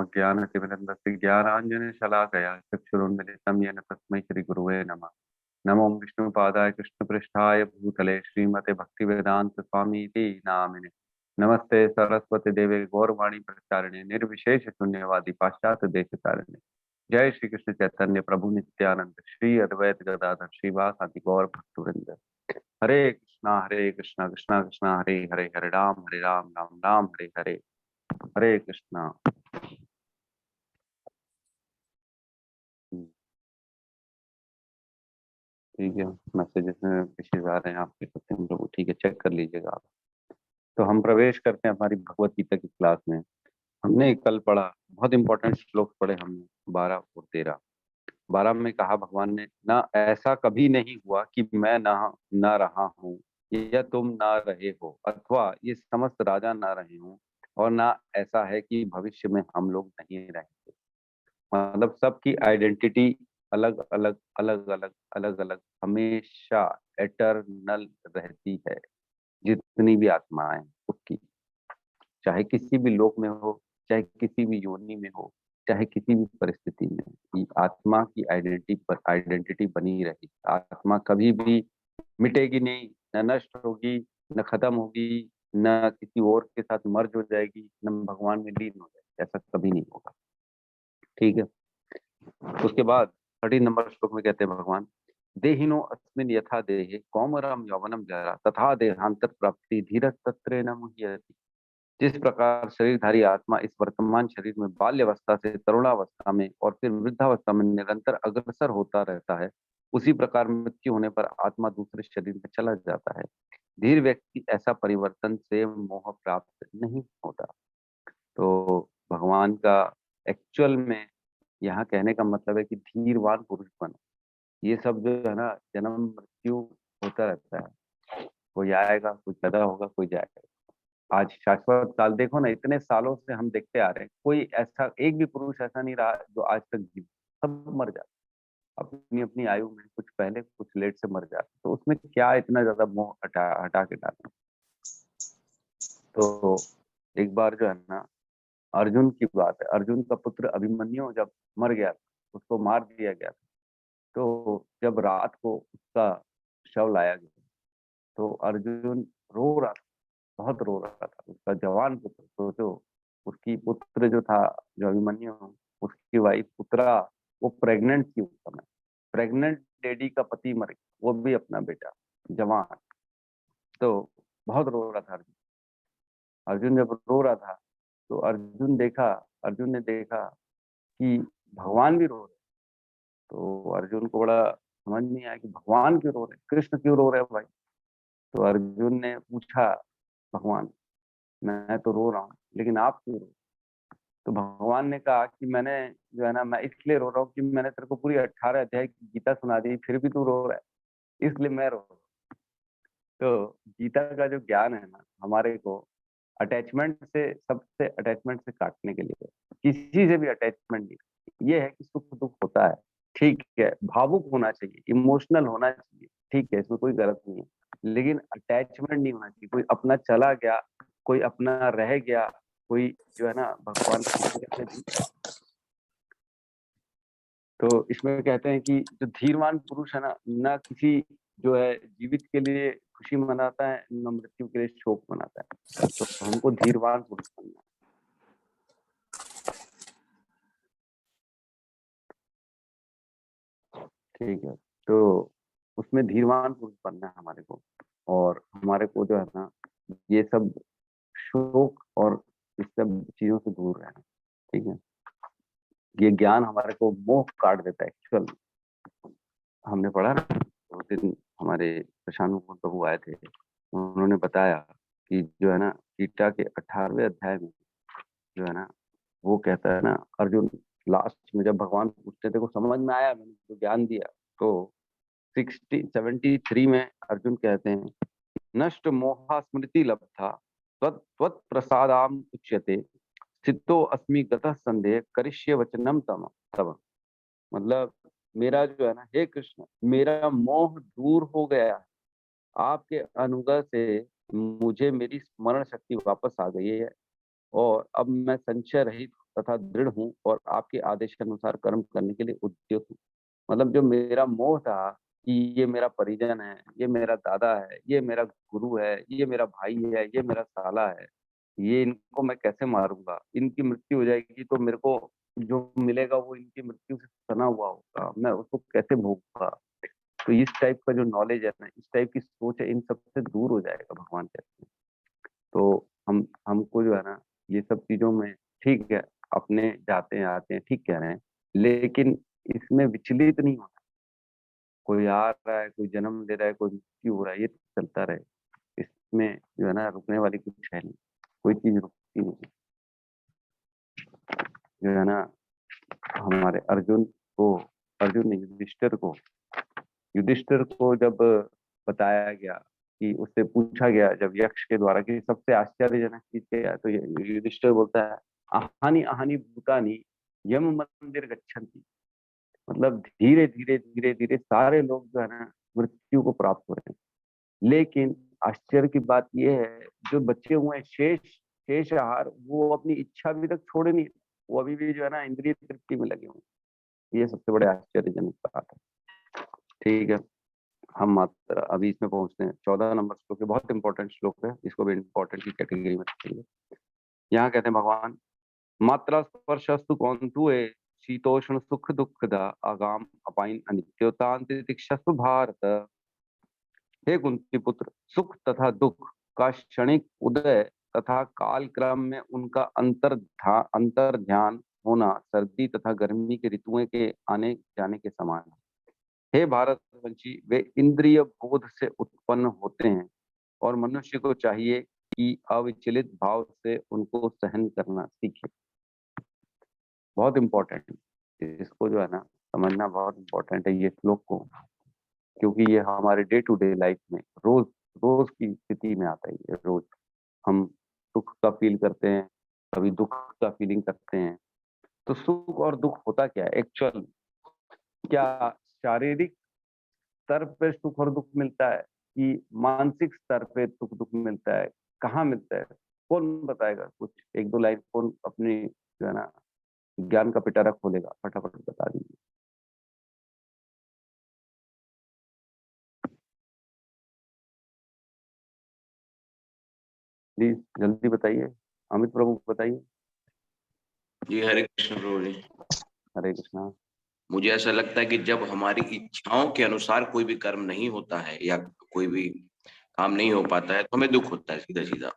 ज्ञानतिमिरन्दस्य ज्ञानाञ्जनशलाकया चक्षुरुन्मिलितं येन तस्मै श्रीगुरुवे नमः। नमो विष्णुपादाय कृष्णपृष्ठाय भूतले श्रीमते भक्तिवेदांत स्वामीति नामिने। नमस्ते सरस्वती देवे गौरवाणी प्रचारिणे निर्विशेष शून्यवादी पाश्चात्य देशतारिणे। जय श्री कृष्ण चैतन्य प्रभु नित्यानंद श्री अद्वैत गदाधर श्रीवासादि गौर भक्तवृंद। हरे कृष्णा कृष्णा कृष्णा हरे हरे, हरे राम राम राम हरे हरे। हरे कृष्णा। ठीक है, मैसेजेस में मैसेज आ रहे हैं आपके सत्यम प्रभु, ठीक है, चेक कर लीजिएगा आप। तो हम प्रवेश करते हैं हमारी भगवत गीता की क्लास में। हमने कल पढ़ा, बहुत इंपॉर्टेंट श्लोक पढ़े हमने, 12 और 13। 12 में कहा भगवान ने, ना ऐसा कभी नहीं हुआ कि मैं ना रहा हूँ या तुम ना रहे हो, अथवा ये समस्त राजा ना रहे हों, और ना ऐसा है कि भविष्य में हम लोग नहीं रहेंगे। मतलब सबकी आइडेंटिटी अलग अलग अलग अलग अलग अलग हमेशा एटर्नल रहती है। जितनी भी आत्माएं हैं उसकी, चाहे किसी भी लोक में हो, चाहे किसी भी योनि में हो, चाहे किसी भी परिस्थिति में, ये आत्मा की आइडेंटिटी बनी रहेगी। आत्मा कभी भी मिटेगी नहीं, न नष्ट होगी, न खत्म होगी, न किसी और के साथ मर्ज हो जाएगी, न भगवान में लीन हो जाएगी। ऐसा कभी नहीं होगा। ठीक है। उसके बाद 13 नंबर श्लोक में कहते हैं भगवान, देहिनो अस्मिन् यथा देहे कौमारम यौवनम जरा तथा देहांतर प्राप्ति धीरज तत्रेण मुह्यति। जिस प्रकार शरीरधारी आत्मा इस वर्तमान शरीर में बाल्यावस्था से तरुणावस्था में और फिर वृद्धावस्था में निरंतर अग्रसर होता रहता है, उसी प्रकार मृत्यु होने पर आत्मा दूसरे शरीर में चला जाता है। धीर व्यक्ति ऐसा परिवर्तन से मोह प्राप्त नहीं होता। तो भगवान का एक्चुअल में यहाँ कहने का मतलब है कि धीरवान पुरुष बनो। ये सब जो है ना, जन्म मृत्यु होता रहता है, कोई आएगा, कोई पैदा होगा, कोई जाएगा। आज शाश्वत काल देखो ना, इतने सालों से हम देखते आ रहे हैं, कोई ऐसा एक भी पुरुष ऐसा नहीं रहा जो आज तक जीवित। सब मर जाते अपनी अपनी आयु में, कुछ पहले कुछ लेट से मर जाते। तो उसमें क्या इतना ज्यादा मोह हटा हटा के डालना। तो एक बार जो है ना, अर्जुन की बात है, अर्जुन का पुत्र अभिमन्यु जब मर गया था, उसको मार दिया गया था। तो जब रात को उसका शव लाया गया, तो अर्जुन रो रहा था, बहुत रो रहा था। उसका जवान पुत्र, सोचो, उसकी पुत्र जो था, जो अभिमन्यु, उसकी वाइफ पुत्रा, वो प्रेग्नेंट थी उस समय। प्रेग्नेंट लेडी का पति मर गया, वो भी अपना बेटा जवान। तो बहुत रो रहा था अर्जुन। अर्जुन जब रो रहा था, तो अर्जुन ने देखा कि भगवान भी रो रहे। तो अर्जुन को बड़ा समझ नहीं आया कि भगवान क्यों रो रहे, कृष्ण क्यों रो रहे भाई। तो अर्जुन ने पूछा, भगवान, मैं तो रो रहा हूँ, लेकिन आप क्यों रो। तो भगवान ने कहा कि मैंने जो है ना, मैं इसलिए रो रहा हूँ कि मैंने तेरे को पूरी 18 अध्याय की गीता सुना दी, फिर भी तू रो रहा है, इसलिए मैं रो रहा हूँ। तो गीता का जो ज्ञान है ना, हमारे को अटैचमेंट से, सबसे अटैचमेंट से काटने के लिए, किसी से भी अटैचमेंट नहीं। ये है कि सुख दुख होता है, ठीक है, भावुक होना चाहिए, इमोशनल होना चाहिए, ठीक है, इसमें कोई गलत नहीं है, लेकिन अटैचमेंट नहीं होना चाहिए। कोई अपना चला गया, कोई अपना रह गया, कोई जो है ना, भगवान कहते हैं। तो इसमें कहते हैं कि जो धीरवान पुरुष है ना, ना किसी जो है जीवित के लिए खुशी मनाता है, न मृत्यु के लिए शोक मनाता है। तो हमको धीरवान पुरुष बनना है, ठीक है। तो उसमें धीरवान पुरुष बनना है हमारे को। और हमारे को जो है ना, ये सब शोक और इस सब चीजों से दूर रहना, ठीक है। ये ज्ञान हमारे को मोह काट देता है एक्चुअल। हमने पढ़ा ना, उस दिन हमारे प्रशांत मुकुंद प्रभु आए थे, उन्होंने बताया कि जो है ना, गीता के 18वें अध्याय में जो है ना, वो कहता है ना, अर्जुन लास्ट में जब भगवान पूछते थे, को समझ में आया, मैंने तो ज्ञान दिया। तो 73 में अर्जुन कहते हैं, नष्ट मोहा स्मृति लब्धा त्वत् प्रसादाम उच्यते स्थितो अस्मि गतः संदेह करिष्ये वचनम तम तव। मतलब मेरा जो है ना, हे कृष्ण, मेरा मोह दूर हो गया है। आपके अनुग्रह से मुझे मेरी स्मरण शक्ति वापस आ गई है, और अब मैं संशय रहित तथा दृढ़ हूँ और आपके आदेशानुसार कर्म करने के लिए उद्युक्त हूँ। मतलब जो मेरा मोह था कि ये मेरा परिजन है, ये मेरा दादा है, ये मेरा गुरु है, ये मेरा भाई है, ये मेरा साला है, ये इनको मैं कैसे मारूंगा, इनकी मृत्यु हो जाएगी तो मेरे को जो मिलेगा वो इनकी मृत्यु से सना हुआ होगा, मैं उसको कैसे भोगूंगा। तो इस टाइप का जो नॉलेज है ना, इस टाइप की सोच है, इन सबसे दूर हो जाएगा भगवान कहते हैं। तो हमको जो है ना, ये सब चीजों में ठीक है, अपने जाते हैं आते हैं, ठीक कह रहे हैं, लेकिन इसमें विचलित नहीं होना। कोई आ रहा है, कोई जन्म ले रहा है, कोई मृत्यु हो रहा है, ये तो चलता रहे। इसमें जो है ना, रुकने वाली कुछ है नहीं, कोई चीज रुकती नहीं। जो है ना, हमारे अर्जुन ने युधिष्ठिर को जब बताया गया कि उससे पूछा गया जब यक्ष के द्वारा कि सबसे आश्चर्यजनक चीज क्या है, तो युधिष्ठिर बोलता है, अहानि अहानि भूतानि यम मंदिर गच्छन्ति। मतलब धीरे धीरे धीरे धीरे सारे लोग जो है ना, मृत्यु को प्राप्त हो रहे हैं। लेकिन आश्चर्य की बात यह है, जो बचे हुए हैं शेष आहार, वो अपनी इच्छा अभी तक छोड़े नहीं, वो अभी भी जो है ना, इंद्रिय तृप्ति में लगे हुए हैं। ये सबसे बड़े आश्चर्यजनक बात है। ठीक है, हम मात्र अभी इसमें पहुंचते हैं। 14 नंबर श्लोक है, बहुत इंपॉर्टेंट श्लोक है, इसको भी इंपॉर्टेंट की कैटेगरी में रखेंगे। यहाँ कहते हैं भगवान, मात्रा स्पर्शस्तु कौंतुए शीतोष्ण सुख दुखदा आगाम अपाइन अनित्योतांतितिक्षस्तु भारत। हे कुंती पुत्र, सुख तथा दुख का क्षणिक उदय तथा काल क्रम में उनका अंतर ध्यान होना सर्दी तथा गर्मी के ऋतुओं के आने जाने के समान है। हे भारतवंशी, वे इंद्रिय बोध से उत्पन्न होते हैं और मनुष्य को चाहिए कि अविचलित भाव से उनको सहन करना सीखे। बहुत इंपॉर्टेंट, इसको जो है ना, समझना बहुत इंपॉर्टेंट है ये श्लोक को, क्योंकि ये हमारे डे टू डे लाइफ में रोज रोज की स्थिति में आता है। ये रोज हम सुख का फील करते हैं, कभी दुख का फीलिंग करते हैं। तो सुख और दुख होता क्या है एक्चुअल? क्या शारीरिक स्तर पे सुख और दुख मिलता है कि मानसिक स्तर पे सुख दुख मिलता है? कहाँ मिलता है? कौन बताएगा? कुछ एक दो लाइन कौन अपनी जो है ना, ज्ञान का पिटारा खोलेगा, फटाफट बता दीजिए प्लीज, जल्दी बताइए। अमित प्रभु बताइए। जी हरे कृष्ण प्रभु जी। हरे कृष्णा। मुझे ऐसा लगता है कि जब हमारी इच्छाओं के अनुसार कोई भी कर्म नहीं होता है या कोई भी काम नहीं हो पाता है तो हमें दुख होता है, सीधा सीधा।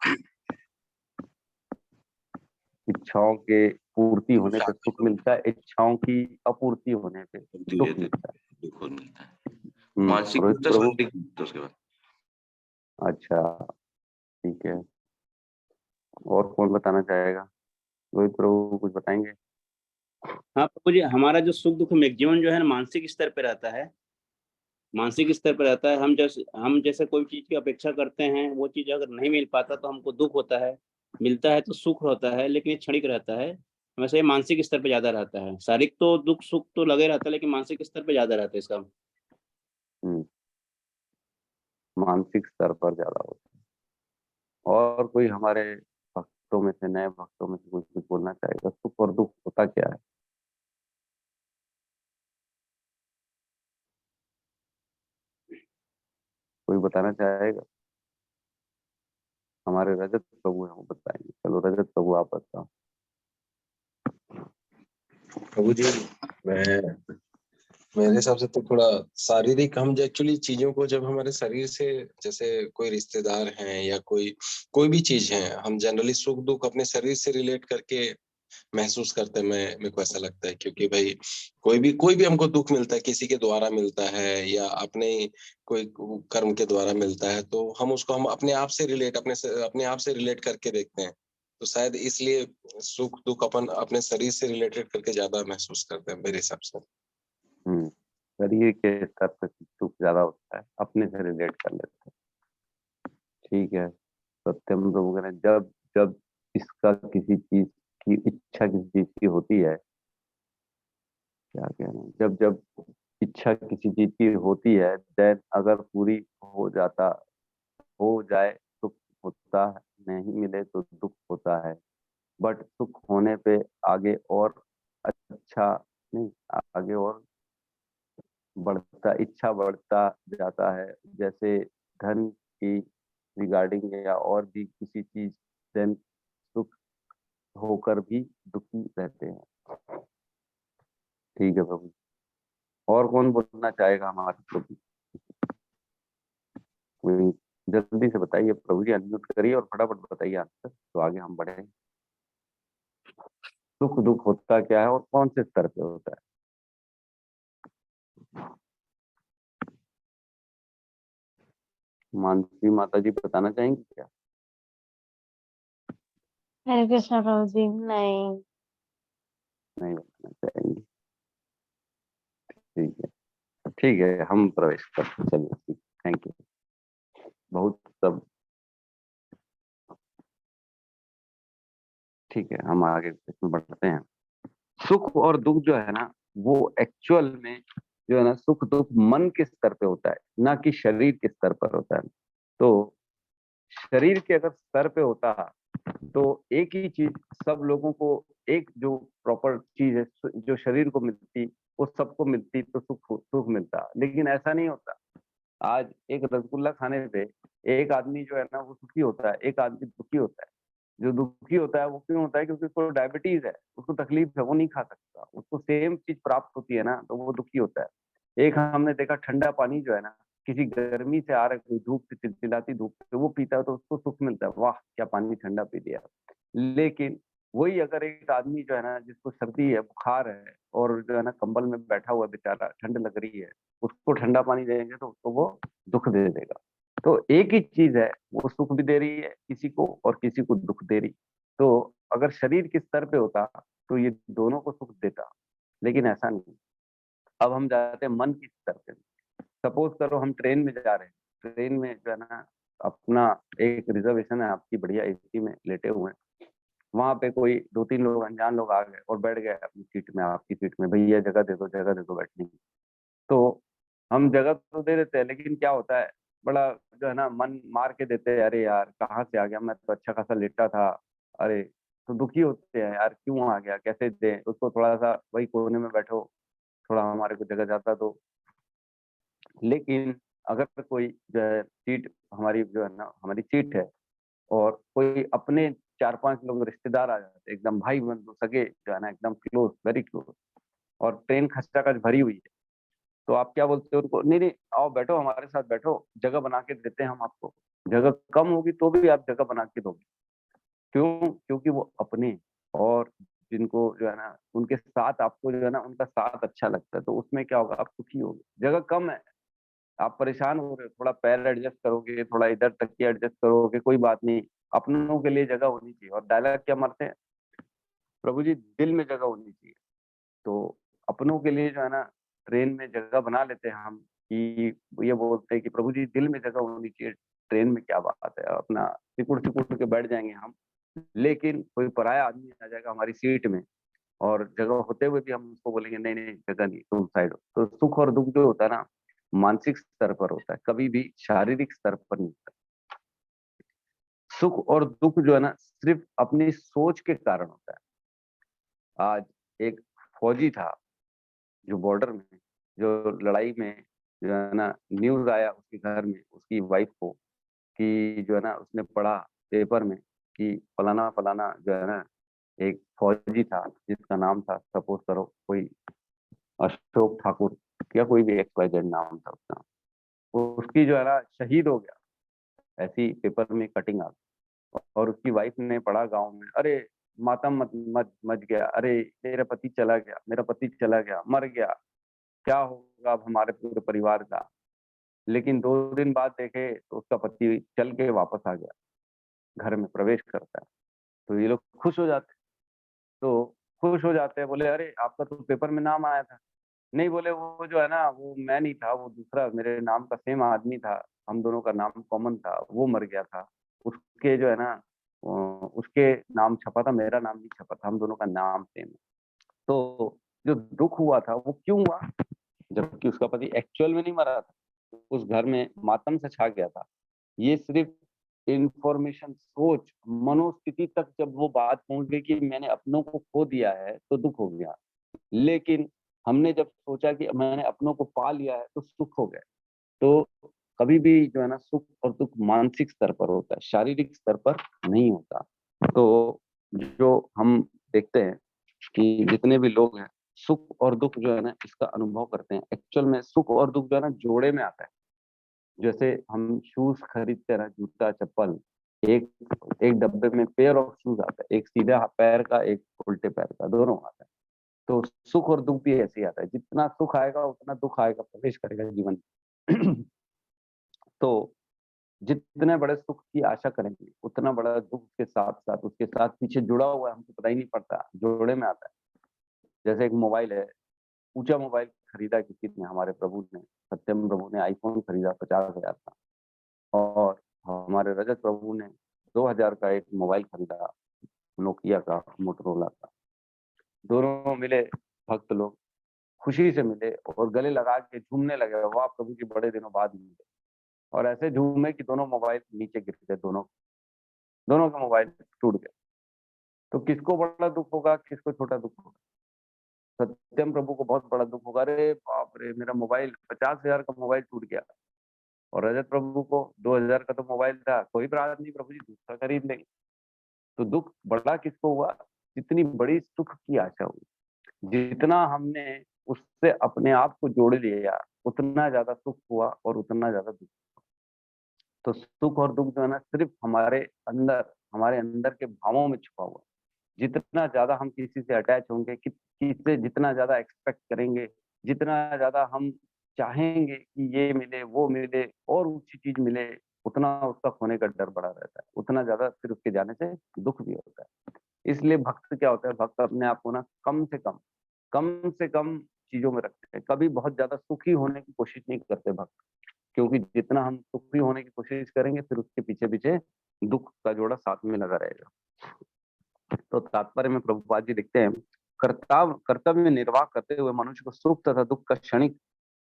इच्छाओं के पूर्ति होने पे सुख मिलता है, इच्छाओं की अपूर्ति होने पे दुख मिलता है। दुख मिलता है, हम्म। मानसिक रोहित दुख तो प्रभु। शारीरिक दुख तो उसके बाद। अच्छा, ठीक है। और कौन बताना चाहेगा? रोहित प्रभु कुछ बताएंगे? हाँ प्रभु जी, हमारा जो सुख दुख मैक्सिमम जो है ना मानसिक स्तर पे रहता है। मानसिक स्तर पे रहता है। हम जैसे कोई चीज की अपेक्षा करते हैं, वो चीज अगर नहीं मिल पाता तो हमको दुख होता है। मिलता है तो सुख होता है, लेकिन ये क्षणिक रहता है। वैसे ये मानसिक स्तर पे ज्यादा रहता है। शारीरिक तो दुख सुख तो लगे रहता है, लेकिन मानसिक स्तर पे ज्यादा रहता है इसका। हम्म, मानसिक स्तर पर ज्यादा होता है। और कोई हमारे भक्तों में से, नए भक्तों में से कुछ कुछ बोलना चाहेगा? सुख और दुख होता क्या है? कोई बताना चाहेगा? हमारे रजत प्रभु हैं, वो बताएंगे। चलो रजत प्रभु, आप बताओ। प्रभु जी, मैं मेरे हिसाब से तो थोड़ा शारीरिक, हम एक्चुअली चीजों को जब हमारे शरीर से, जैसे कोई रिश्तेदार हैं या कोई भी चीज है, हम जनरली सुख दुख अपने शरीर से रिलेट करके महसूस करते हैं। मेरे को ऐसा लगता है, क्योंकि भाई कोई भी हमको दुख मिलता है, किसी के द्वारा मिलता है या अपने कोई कर्म के द्वारा मिलता है, तो हम अपने आप से रिलेट अपने आप से रिलेट करके देखते हैं। तो शायद इसलिए सुख दुख अपन अपने शरीर से रिलेटेड करके ज्यादा महसूस करते हैं मेरे हिसाब से। शरीर के स्तर पर सुख ज्यादा होता है, अपने से रिलेट कर लेते हैं। ठीक है। सत्यम प्रभु कह रहे हैं, जब जब इसका किसी चीज की इच्छा किसी चीज की होती है, क्या कह रहे हैं, जब जब इच्छा किसी चीज की होती है, देन अगर पूरी हो जाए तो होता है, नहीं मिले तो दुख होता है। बट सुख होने पे आगे और अच्छा नहीं, आगे और बढ़ता, इच्छा बढ़ता जाता है, जैसे धन की रिगार्डिंग या और भी किसी चीज, देन सुख होकर भी दुखी रहते हैं। ठीक है प्रभु। और कौन बोलना चाहेगा हमारे प्रभु? कोई जल्दी से बताइए प्रभु जी, अनम्यूट करिए और फटाफट बताइए आंसर, तो आगे हम बढ़ेंगे। सुख दुख होता क्या है और कौन से स्तर पे होता है? मानसी माता जी बताना चाहेंगी क्या? हरे कृष्णा प्रभु जी। नहीं। नहीं बताना चाहेंगी, ठीक है। ठीक है, हम प्रवेश करते हैं। चलिए, थैंक यू। बहुत सब ठीक है, हम आगे इसमें बढ़ते हैं। सुख और दुख जो है ना, वो एक्चुअल में जो है ना, सुख दुख मन के स्तर पे होता है, ना कि शरीर के स्तर पर होता है। तो शरीर के अगर स्तर पे होता तो एक ही चीज सब लोगों को, एक जो प्रॉपर चीज है जो शरीर को मिलती, वो सबको मिलती, तो सुख सुख मिलता। लेकिन ऐसा नहीं होता। आज एक रसगुल्ला खाने पे एक आदमी जो है ना वो सुखी होता है, एक आदमी दुखी होता है। जो दुखी होता है वो क्यों होता है? क्योंकि उसको डायबिटीज है, उसको तकलीफ है, वो नहीं खा सकता, उसको सेम चीज प्राप्त होती है ना, तो वो दुखी होता है। एक हमने देखा ठंडा पानी जो है ना, किसी गर्मी से आ रहा है, कोई धूप से, चिलचिलाती धूप से वो पीता है तो उसको सुख मिलता है, वाह क्या पानी ठंडा पी लिया। लेकिन वही अगर एक आदमी जो है ना, जिसको सर्दी है, बुखार है, और जो है ना कंबल में बैठा हुआ बेचारा, ठंड लग रही है, उसको ठंडा पानी देंगे तो उसको वो दुख दे देगा। तो एक ही चीज है, वो सुख भी दे रही है किसी को और किसी को दुख दे रही। तो अगर शरीर के स्तर पे होता तो ये दोनों को सुख देता, लेकिन ऐसा नहीं। अब हम जाते हैं मन की स्तर पे। सपोज करो हम ट्रेन में जा रहे हैं, ट्रेन में जो है ना अपना एक रिजर्वेशन है, आपकी बढ़िया एसी में लेटे हुए हैं, वहां पे कोई दो तीन लोग अनजान लोग आ गए और बैठ गए अपनी सीट में, आपकी सीट में, भैया जगह दे दो, जगह दे दो बैठने की। तो हम जगह तो दे देते हैं, लेकिन क्या होता है, बड़ा जो है ना मन मार के देते हैं, अरे यार कहाँ से आ गया, मैं तो अच्छा खासा लेटा था, अरे। तो दुखी होते हैं, यार क्यों आ गया, कैसे दे उसको, थोड़ा सा वही कोने में बैठो, थोड़ा हमारे को जगह जाता तो। लेकिन अगर कोई जो है सीट हमारी जो है ना, हमारी सीट है, और कोई अपने चार पांच लोग रिश्तेदार आ जाते हैं, एकदम भाई बंधु सगे जो है ना, एकदम क्लोज, वेरी क्लोज, और ट्रेन खचाखच भरी हुई है, तो आप क्या बोलते हो उनको? नहीं नहीं, आओ बैठो हमारे साथ बैठो, जगह बना के देते हैं हम आपको। जगह कम होगी तो भी आप जगह बना के दोगे। क्यों? क्योंकि वो अपने, और जिनको जो है ना उनके साथ आपको जो है ना उनका साथ अच्छा लगता है, तो उसमें क्या होगा, आप सुखी होगे। जगह कम है, आप परेशान हो रहे हो, थोड़ा पैर एडजस्ट करोगे, थोड़ा इधर तकिया एडजस्ट करोगे, कोई बात नहीं, अपनों के लिए जगह होनी चाहिए। और डायलॉग क्या मारते हैं प्रभु जी, दिल में जगह होनी चाहिए। तो अपनों के लिए जो है ना ट्रेन में जगह बना लेते हैं हम, कि ये बोलते हैं कि प्रभु जी दिल में जगह होनी चाहिए, ट्रेन में क्या बात है, अपना सिकुड़ सिकुड़ के बैठ जाएंगे हम। लेकिन कोई पराया आदमी आ जाएगा हमारी सीट में, और जगह होते हुए भी हम उसको बोलेंगे नहीं नहीं जगह नहीं, तुम साइड हो। तो सुख और दुख जो होता है ना, मानसिक स्तर पर होता है, कभी भी शारीरिक स्तर पर नहीं होता। सुख और दुख जो है ना सिर्फ अपनी सोच के कारण होता है। आज एक फौजी था जो बॉर्डर में, जो लड़ाई में जो है ना, न्यूज आया उसके घर में, उसकी वाइफ को, कि जो है ना उसने पढ़ा पेपर में कि फलाना फलाना जो है ना एक फौजी था, जिसका नाम था, सपोज करो कोई अशोक ठाकुर, या कोई भी XYZ नाम था उसका, उसकी जो है ना शहीद हो गया, ऐसी पेपर में कटिंग आ गई। और उसकी वाइफ ने पढ़ा गांव में, अरे मातम मत मच मच गया, अरे मेरा पति चला गया, मेरा पति चला गया, मर गया, क्या होगा अब हमारे पूरे परिवार का। लेकिन 2 दिन बाद देखे तो उसका पति चल के वापस आ गया, घर में प्रवेश करता है। तो ये लोग खुश हो जाते, तो खुश हो जाते हैं, बोले अरे आपका तो पेपर में नाम आया था। नहीं, बोले वो जो है ना वो मैं नहीं था, वो दूसरा मेरे नाम का सेम आदमी था, हम दोनों का नाम कॉमन था, वो मर गया था, उसके जो है ना उसके नाम छपा था, मेरा नाम नहीं छपा था, हम दोनों का नाम सेम है। तो जो दुख हुआ था वो क्यों हुआ? जबकि उसका पति एक्चुअल में नहीं मरा था, उस घर में मातम से छा गया था। ये सिर्फ इंफॉर्मेशन, सोच, मनोस्थिति तक जब वो बात पहुंच गई कि मैंने अपनों को खो दिया है तो दुख हो गया, लेकिन हमने जब सोचा कि मैंने अपनों को पा लिया है तो सुख हो गया। तो कभी भी जो है ना सुख और दुख मानसिक स्तर पर होता है, शारीरिक स्तर पर नहीं होता। तो जो हम देखते हैं कि जितने भी लोग हैं सुख और दुख जो है ना इसका अनुभव करते हैं। एक्चुअल में सुख और दुख जो है ना जोड़े में आता है। जैसे हम शूज खरीदते हैं ना, जूता चप्पल, एक एक डब्बे में पेयर ऑफ शूज आता है, एक सीधा पैर का, एक उल्टे पैर का, दोनों आता है। तो सुख और दुख भी ऐसे ही आता है, जितना सुख आएगा उतना दुख आएगा, प्रवेश करेगा जीवन में। तो जितने बड़े सुख की आशा करेंगे उतना बड़ा दुख के साथ साथ उसके साथ पीछे जुड़ा हुआ है, हमको पता ही नहीं पड़ता, जोड़े में आता है। जैसे एक मोबाइल है, ऊंचा मोबाइल खरीदा किसी ने, हमारे प्रभु ने, सत्यम प्रभु ने आईफोन खरीदा 50,000 का, और हमारे रजत प्रभु ने 2,000 का एक मोबाइल खरीदा, नोकिया का, मोटरोला का। दोनों मिले, भक्त लोग खुशी से मिले और गले लगा के झूमने लगे, वाह प्रभु जी बड़े दिनों बाद मिले। और ऐसे झूमे कि दोनों मोबाइल नीचे गिर गए, दोनों के मोबाइल टूट गए। तो किसको बड़ा दुख होगा, किसको छोटा दुख होगा? सत्यम प्रभु को बहुत बड़ा दुख होगा, अरे बाप रे मेरा मोबाइल 50,000 का मोबाइल टूट गया। और रजत प्रभु को 2,000 का तो मोबाइल था, कोई बात नहीं प्रभु जी दूसरा खरीद लेंगे। तो दुख बड़ा किसको हुआ? जितनी बड़ी सुख की आशा हुई, जितना हमने उससे अपने आप को जोड़ लिया उतना ज्यादा सुख हुआ और उतना ज्यादा दुख। तो सुख और दुख जो है ना सिर्फ हमारे अंदर के भावों में छुपा हुआ है। जितना ज्यादा हम किसी से अटैच होंगे, किससे जितना ज्यादा एक्सपेक्ट करेंगे, जितना ज्यादा हम चाहेंगे कि ये मिले वो मिले और ऊंची चीज मिले, उतना उसका खोने का डर बड़ा रहता है, उतना ज्यादा फिर उसके जाने से दुख भी होता है। इसलिए भक्त क्या होता है, भक्त अपने आप को ना कम से कम चीजों में रखते हैं। कभी बहुत ज्यादा सुखी होने की कोशिश नहीं करते भक्त, क्योंकि जितना हम सुखी होने की कोशिश करेंगे फिर उसके पीछे पीछे दुख का जोड़ा साथ में लगा रहेगा। तो तात्पर्य में प्रभुपाद जी लिखते हैं, कर्तव्य निर्वाह करते हुए मनुष्य को सुख तथा दुख का क्षणिक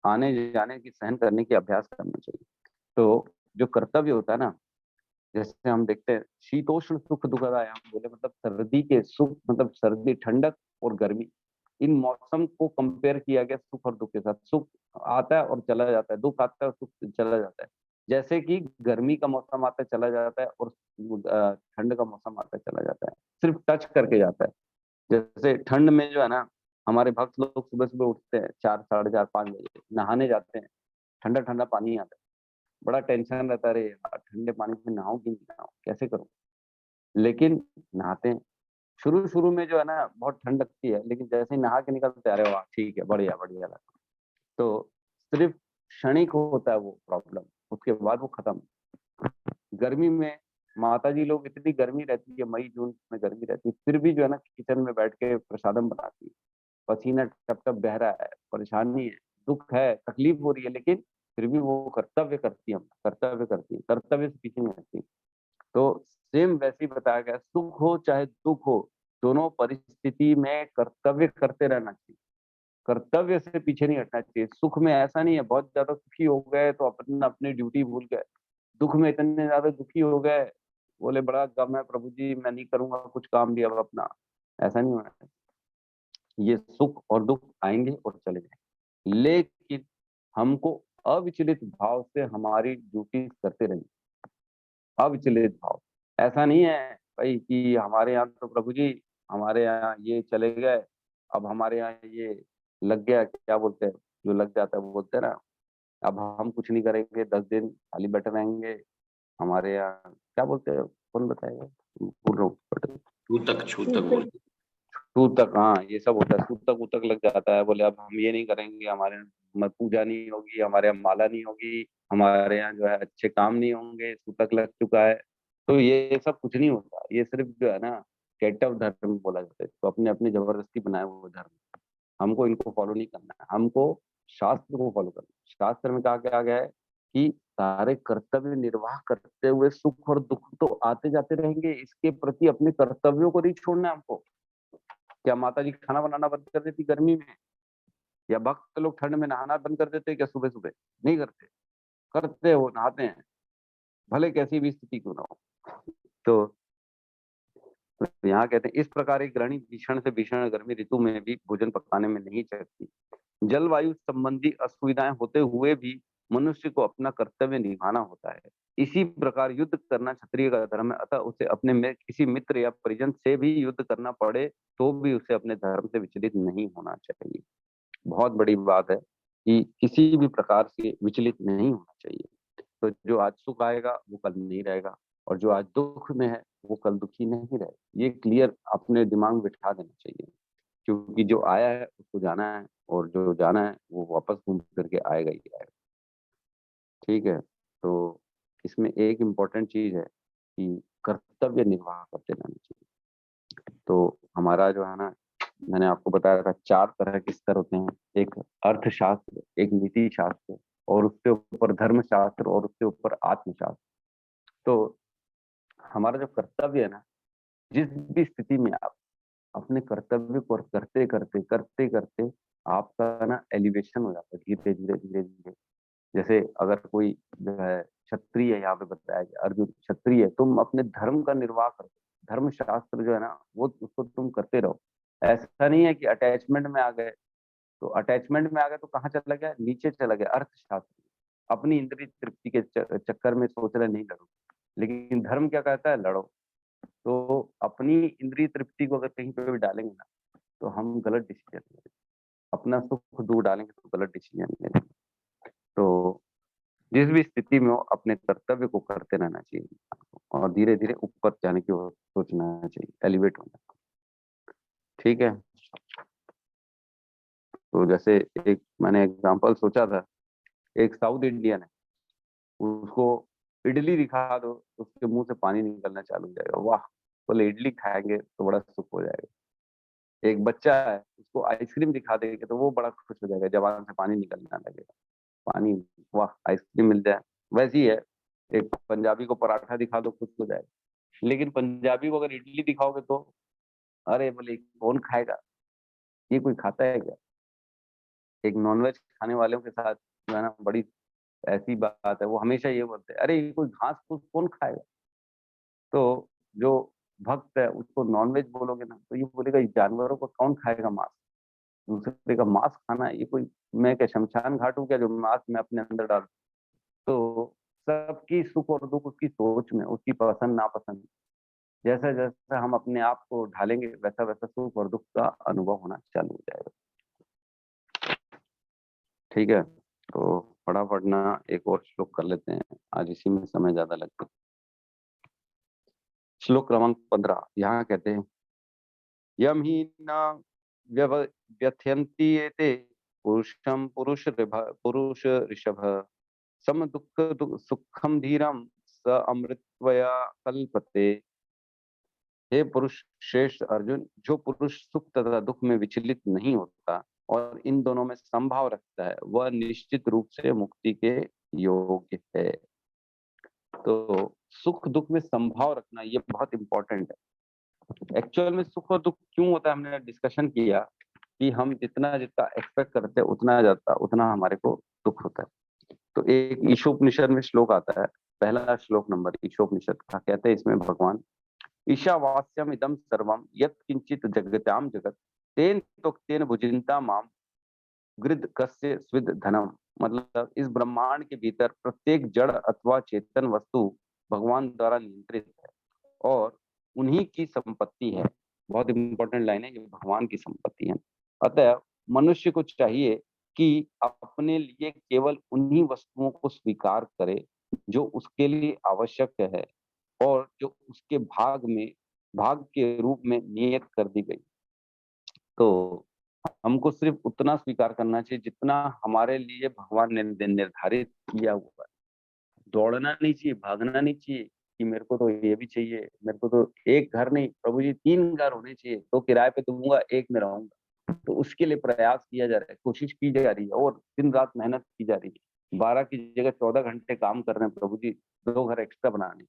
आने जाने की सहन करने की अभ्यास करना चाहिए। तो जो कर्तव्य होता है ना, जैसे हम देखते हैं शीतोष्ण सुख दुखदायक बोले, मतलब सर्दी के सुख, मतलब सर्दी, ठंडक और गर्मी, इन मौसम को कंपेयर किया गया सुख और दुख के साथ। सुख आता है और चला जाता है, दुख आता है और सुख चला जाता है। जैसे कि गर्मी का मौसम आता है चला जाता है और ठंड का मौसम आता है चला जाता है, सिर्फ टच करके जाता है। जैसे ठंड में जो है ना, हमारे भक्त लोग सुबह सुबह उठते हैं 4, 4:30, 5 बजे, नहाने जाते हैं, ठंडा ठंडा पानी आता है, बड़ा टेंशन रहता है, अरे यार ठंडे पानी में नहाऊं कि नहीं नहाऊं, कैसे करूं, लेकिन नहाते हैं। शुरू शुरू में जो है ना बहुत ठंड लगती है, लेकिन जैसे ही नहा के निकलते हैं, अरे वाह ठीक है, बढ़िया बढ़िया लगा। तो सिर्फ क्षणिक होता है वो प्रॉब्लम, उसके बाद वो खत्म। गर्मी में माता जी लोग, इतनी गर्मी रहती है, मई जून में गर्मी रहती है, फिर भी जो है ना किचन में बैठ के प्रसादम बनाती है, पसीना टप टप बह रहा है, परेशानी है, दुख है, तकलीफ हो रही है, लेकिन फिर भी वो कर्तव्य करती है, कर्तव्य करती है, कर्तव्य से पीछे नहीं हटती। तो सेम वैसे ही बताया गया, सुख हो चाहे दुख हो, दोनों परिस्थिति में कर्तव्य करते रहना चाहिए, कर्तव्य से पीछे नहीं हटना चाहिए। सुख में ऐसा नहीं है बहुत ज्यादा सुखी हो गए तो अपनी ड्यूटी भूल गए, दुख में इतने ज्यादा दुखी हो गए, बोले बड़ा गम है प्रभु जी, मैं नहीं करूंगा कुछ काम भी अब अपना, ऐसा नहीं होना चाहिए। ये सुख और दुख आएंगे और चले जाएंगे, लेकिन हमको अविचलित भाव से हमारी ड्यूटी करते रहेंगे, अविचलित भाव। ऐसा नहीं है भाई कि हमारे यहाँ तो प्रभु जी, हमारे यहाँ ये चले गए, अब हमारे यहाँ ये लग गया, क्या बोलते हैं, जो लग जाता है वो बोलते हैं ना, अब हम कुछ नहीं करेंगे, 10 दिन खाली बैठे रहेंगे, हमारे यहाँ क्या बोलते हैं, कौन बताएगा, भूल रहा हूँ। छूतक बोल। सूतक, हाँ ये सब होता है, सूतक उतक लग जाता है, बोले अब हम ये नहीं करेंगे, हमारे यहाँ मत पूजा नहीं होगी, हमारे यहाँ माला नहीं होगी, हमारे यहाँ जो है अच्छे काम नहीं होंगे, सूतक लग चुका है। तो ये सब कुछ नहीं होता, ये सिर्फ जो है ना कैटव धर्म बोला जाता है, तो अपने अपनी जबरदस्ती बनाए वो धर्म, हमको इनको फॉलो नहीं करना है, हमको शास्त्र को फॉलो करना है। शास्त्र में कहा क्या गया है कि सारे कर्तव्य निर्वाह करते हुए सुख और दुख तो आते जाते रहेंगे, इसके प्रति अपने कर्तव्यों को नहीं छोड़ना है हमको। क्या माता जी खाना बनाना बंद कर देती गर्मी में, या भक्त लोग ठंड में नहाना बंद कर देते क्या सुबह सुबह? नहीं करते, करते हो, नहाते हैं, भले कैसी भी स्थिति क्यों ना हो। तो तो यहाँ कहते हैं इस प्रकार एक गृहिणी भीषण से भीषण गर्मी ऋतु में भी भोजन पकाने में नहीं चकती। जलवायु संबंधी असुविधाएं होते हुए भी मनुष्य को अपना कर्तव्य निभाना होता है। इसी प्रकार युद्ध करना क्षत्रिय का धर्म है, अतः उसे अपने में किसी मित्र या परिजन से भी युद्ध करना पड़े तो भी उसे अपने धर्म से विचलित नहीं होना चाहिए। बहुत बड़ी बात है कि किसी भी प्रकार से विचलित नहीं होना चाहिए। तो जो आज सुख आएगा वो कल नहीं रहेगा, और जो आज दुख में है वो कल दुखी नहीं रहेगा। ये क्लियर अपने दिमाग में बिठा देना चाहिए, क्योंकि जो आया है उसको जाना है, और जो जाना है वो वापस घूम फिर के आएगा ही आएगा। ठीक है, तो इसमें एक इम्पोर्टेंट चीज है कि कर्तव्य निर्वाह करते रहना चाहिए। तो हमारा जो है ना, मैंने आपको बताया था 4 तरह के स्तर होते हैं। एक अर्थशास्त्र, एक नीति शास्त्र, और उसके ऊपर धर्मशास्त्र, और उसके ऊपर आत्मशास्त्र। तो हमारा जो कर्तव्य है ना, जिस भी स्थिति में आप अपने कर्तव्य को करते करते करते करते आपका ना एलिवेशन हो जाता है धीरे धीरे धीरे धीरे। जैसे अगर कोई जो है क्षत्रिय है, यहाँ पे बताया गया अर्जुन क्षत्रिय है, तुम अपने धर्म का निर्वाह करो, धर्मशास्त्र जो है ना वो उसको तुम करते रहो। ऐसा नहीं है कि अटैचमेंट में आ गए, तो अटैचमेंट में आ गए तो कहाँ चला गया, नीचे चला गया अर्थशास्त्र। अपनी इंद्रिय तृप्ति के चक्कर में सोच रहे नहीं लड़ो, लेकिन धर्म क्या कहता है, लड़ो। तो अपनी इंद्रिय तृप्ति को अगर कहीं पे भी डालेंगे ना तो हम गलत डिसीजन लेंगे, अपना सुख दूर डालेंगे तो गलत डिसीजन लेंगे। तो जिस भी स्थिति में हो अपने कर्तव्य को करते रहना चाहिए, और धीरे धीरे ऊपर जाने की ओर सोचना चाहिए, एलिवेट होना। ठीक है, तो जैसे एक मैंने एग्जांपल सोचा था, एक साउथ इंडियन है, उसको इडली दिखा दो उसके मुंह से पानी निकलना चालू हो जाएगा, वाह बोले इडली खाएंगे तो बड़ा सुख हो जाएगा। एक बच्चा है, उसको आइसक्रीम दिखा देंगे तो वो बड़ा खुश हो जाएगा, जबान से पानी निकलना लगेगा, पानी, वाह आइसक्रीम मिल जाए। वैसी है, एक पंजाबी को पराठा दिखा दो खुश हो जाएगा, लेकिन पंजाबी को अगर इडली दिखाओगे तो अरे बोले कौन खाएगा, ये कोई खाता है क्या। एक नॉनवेज खाने वालों के साथ जो है ना बड़ी ऐसी बात है, वो हमेशा ये बोलते हैं अरे ये कोई घास फूस कौन खाएगा। तो जो भक्त है उसको नॉनवेज बोलोगे ना तो ये बोलेगा जानवरों को कौन खाएगा मांस, दूसरे का मांस खाना है, ये कोई मैं क्या शमशान घाट हूँ क्या जो मांस मैं अपने अंदर डाल। तो सबकी सुख और दुख उसकी सोच में, उसकी पसंद नापसंद, जैसा जैसा हम अपने आप को ढालेंगे वैसा वैसा सुख और दुख का अनुभव होना चालू हो जाएगा। ठीक है, तो पढ़ा पढ़ना एक और श्लोक कर लेते हैं, आज इसी में समय ज्यादा लगता है। श्लोक क्रमांक 15 यहाँ कहते हैं यम ही न व्यथयन्ति एते पुरुषम पुरुष ऋषभ सम सुखम धीरम स अमृतवया कल्पते। हे पुरुष श्रेष्ठ अर्जुन, जो पुरुष सुख तथा दुख में विचलित नहीं होता और इन दोनों में संभाव रखता है वह निश्चित रूप से मुक्ति के योग्य है। तो सुख दुख में संभाव रखना ये बहुत इंपॉर्टेंट है। एक्चुअल में सुख और दुख क्यों होता है, हमने डिस्कशन किया कि हम जितना जितना एक्सपेक्ट करते हैं उतना हमारे को दुख होता है। तो एक ईशोपनिषद में श्लोक आता है, पहला श्लोक नंबर ईशोपनिषद का, कहते हैं इसमें भगवान ईशावास्यम इदम सर्वम यत् किंचित जगत्याम जगत तेन तोक्तेन भुजिंता माम गृद कस्य स्विद धनम। मतलब इस ब्रह्मांड के भीतर प्रत्येक जड़ अथवा चेतन वस्तु भगवान द्वारा नियंत्रित है और उन्हीं की संपत्ति है। बहुत इंपॉर्टेंट लाइन है, ये भगवान की संपत्ति है। अतः मनुष्य को चाहिए कि अपने लिए केवल उन्हीं वस्तुओं को स्वीकार करे जो उसके लिए आवश्यक है और जो उसके भाग के रूप में नियत कर दी गई। तो हमको सिर्फ उतना स्वीकार करना चाहिए जितना हमारे लिए भगवान ने निर्धारित किया हुआ है। दौड़ना नहीं चाहिए, भागना नहीं चाहिए कि मेरे को तो ये भी चाहिए, मेरे को तो एक घर नहीं प्रभु जी 3 घर होने चाहिए, तो किराए पे दूंगा, एक में रहूंगा। तो उसके लिए प्रयास किया जा रहा है, कोशिश की जा रही है और दिन रात मेहनत की जा रही है। 12 की जगह 14 घंटे काम कर रहे हैं प्रभु जी, 2 घर एक्स्ट्रा बनाने।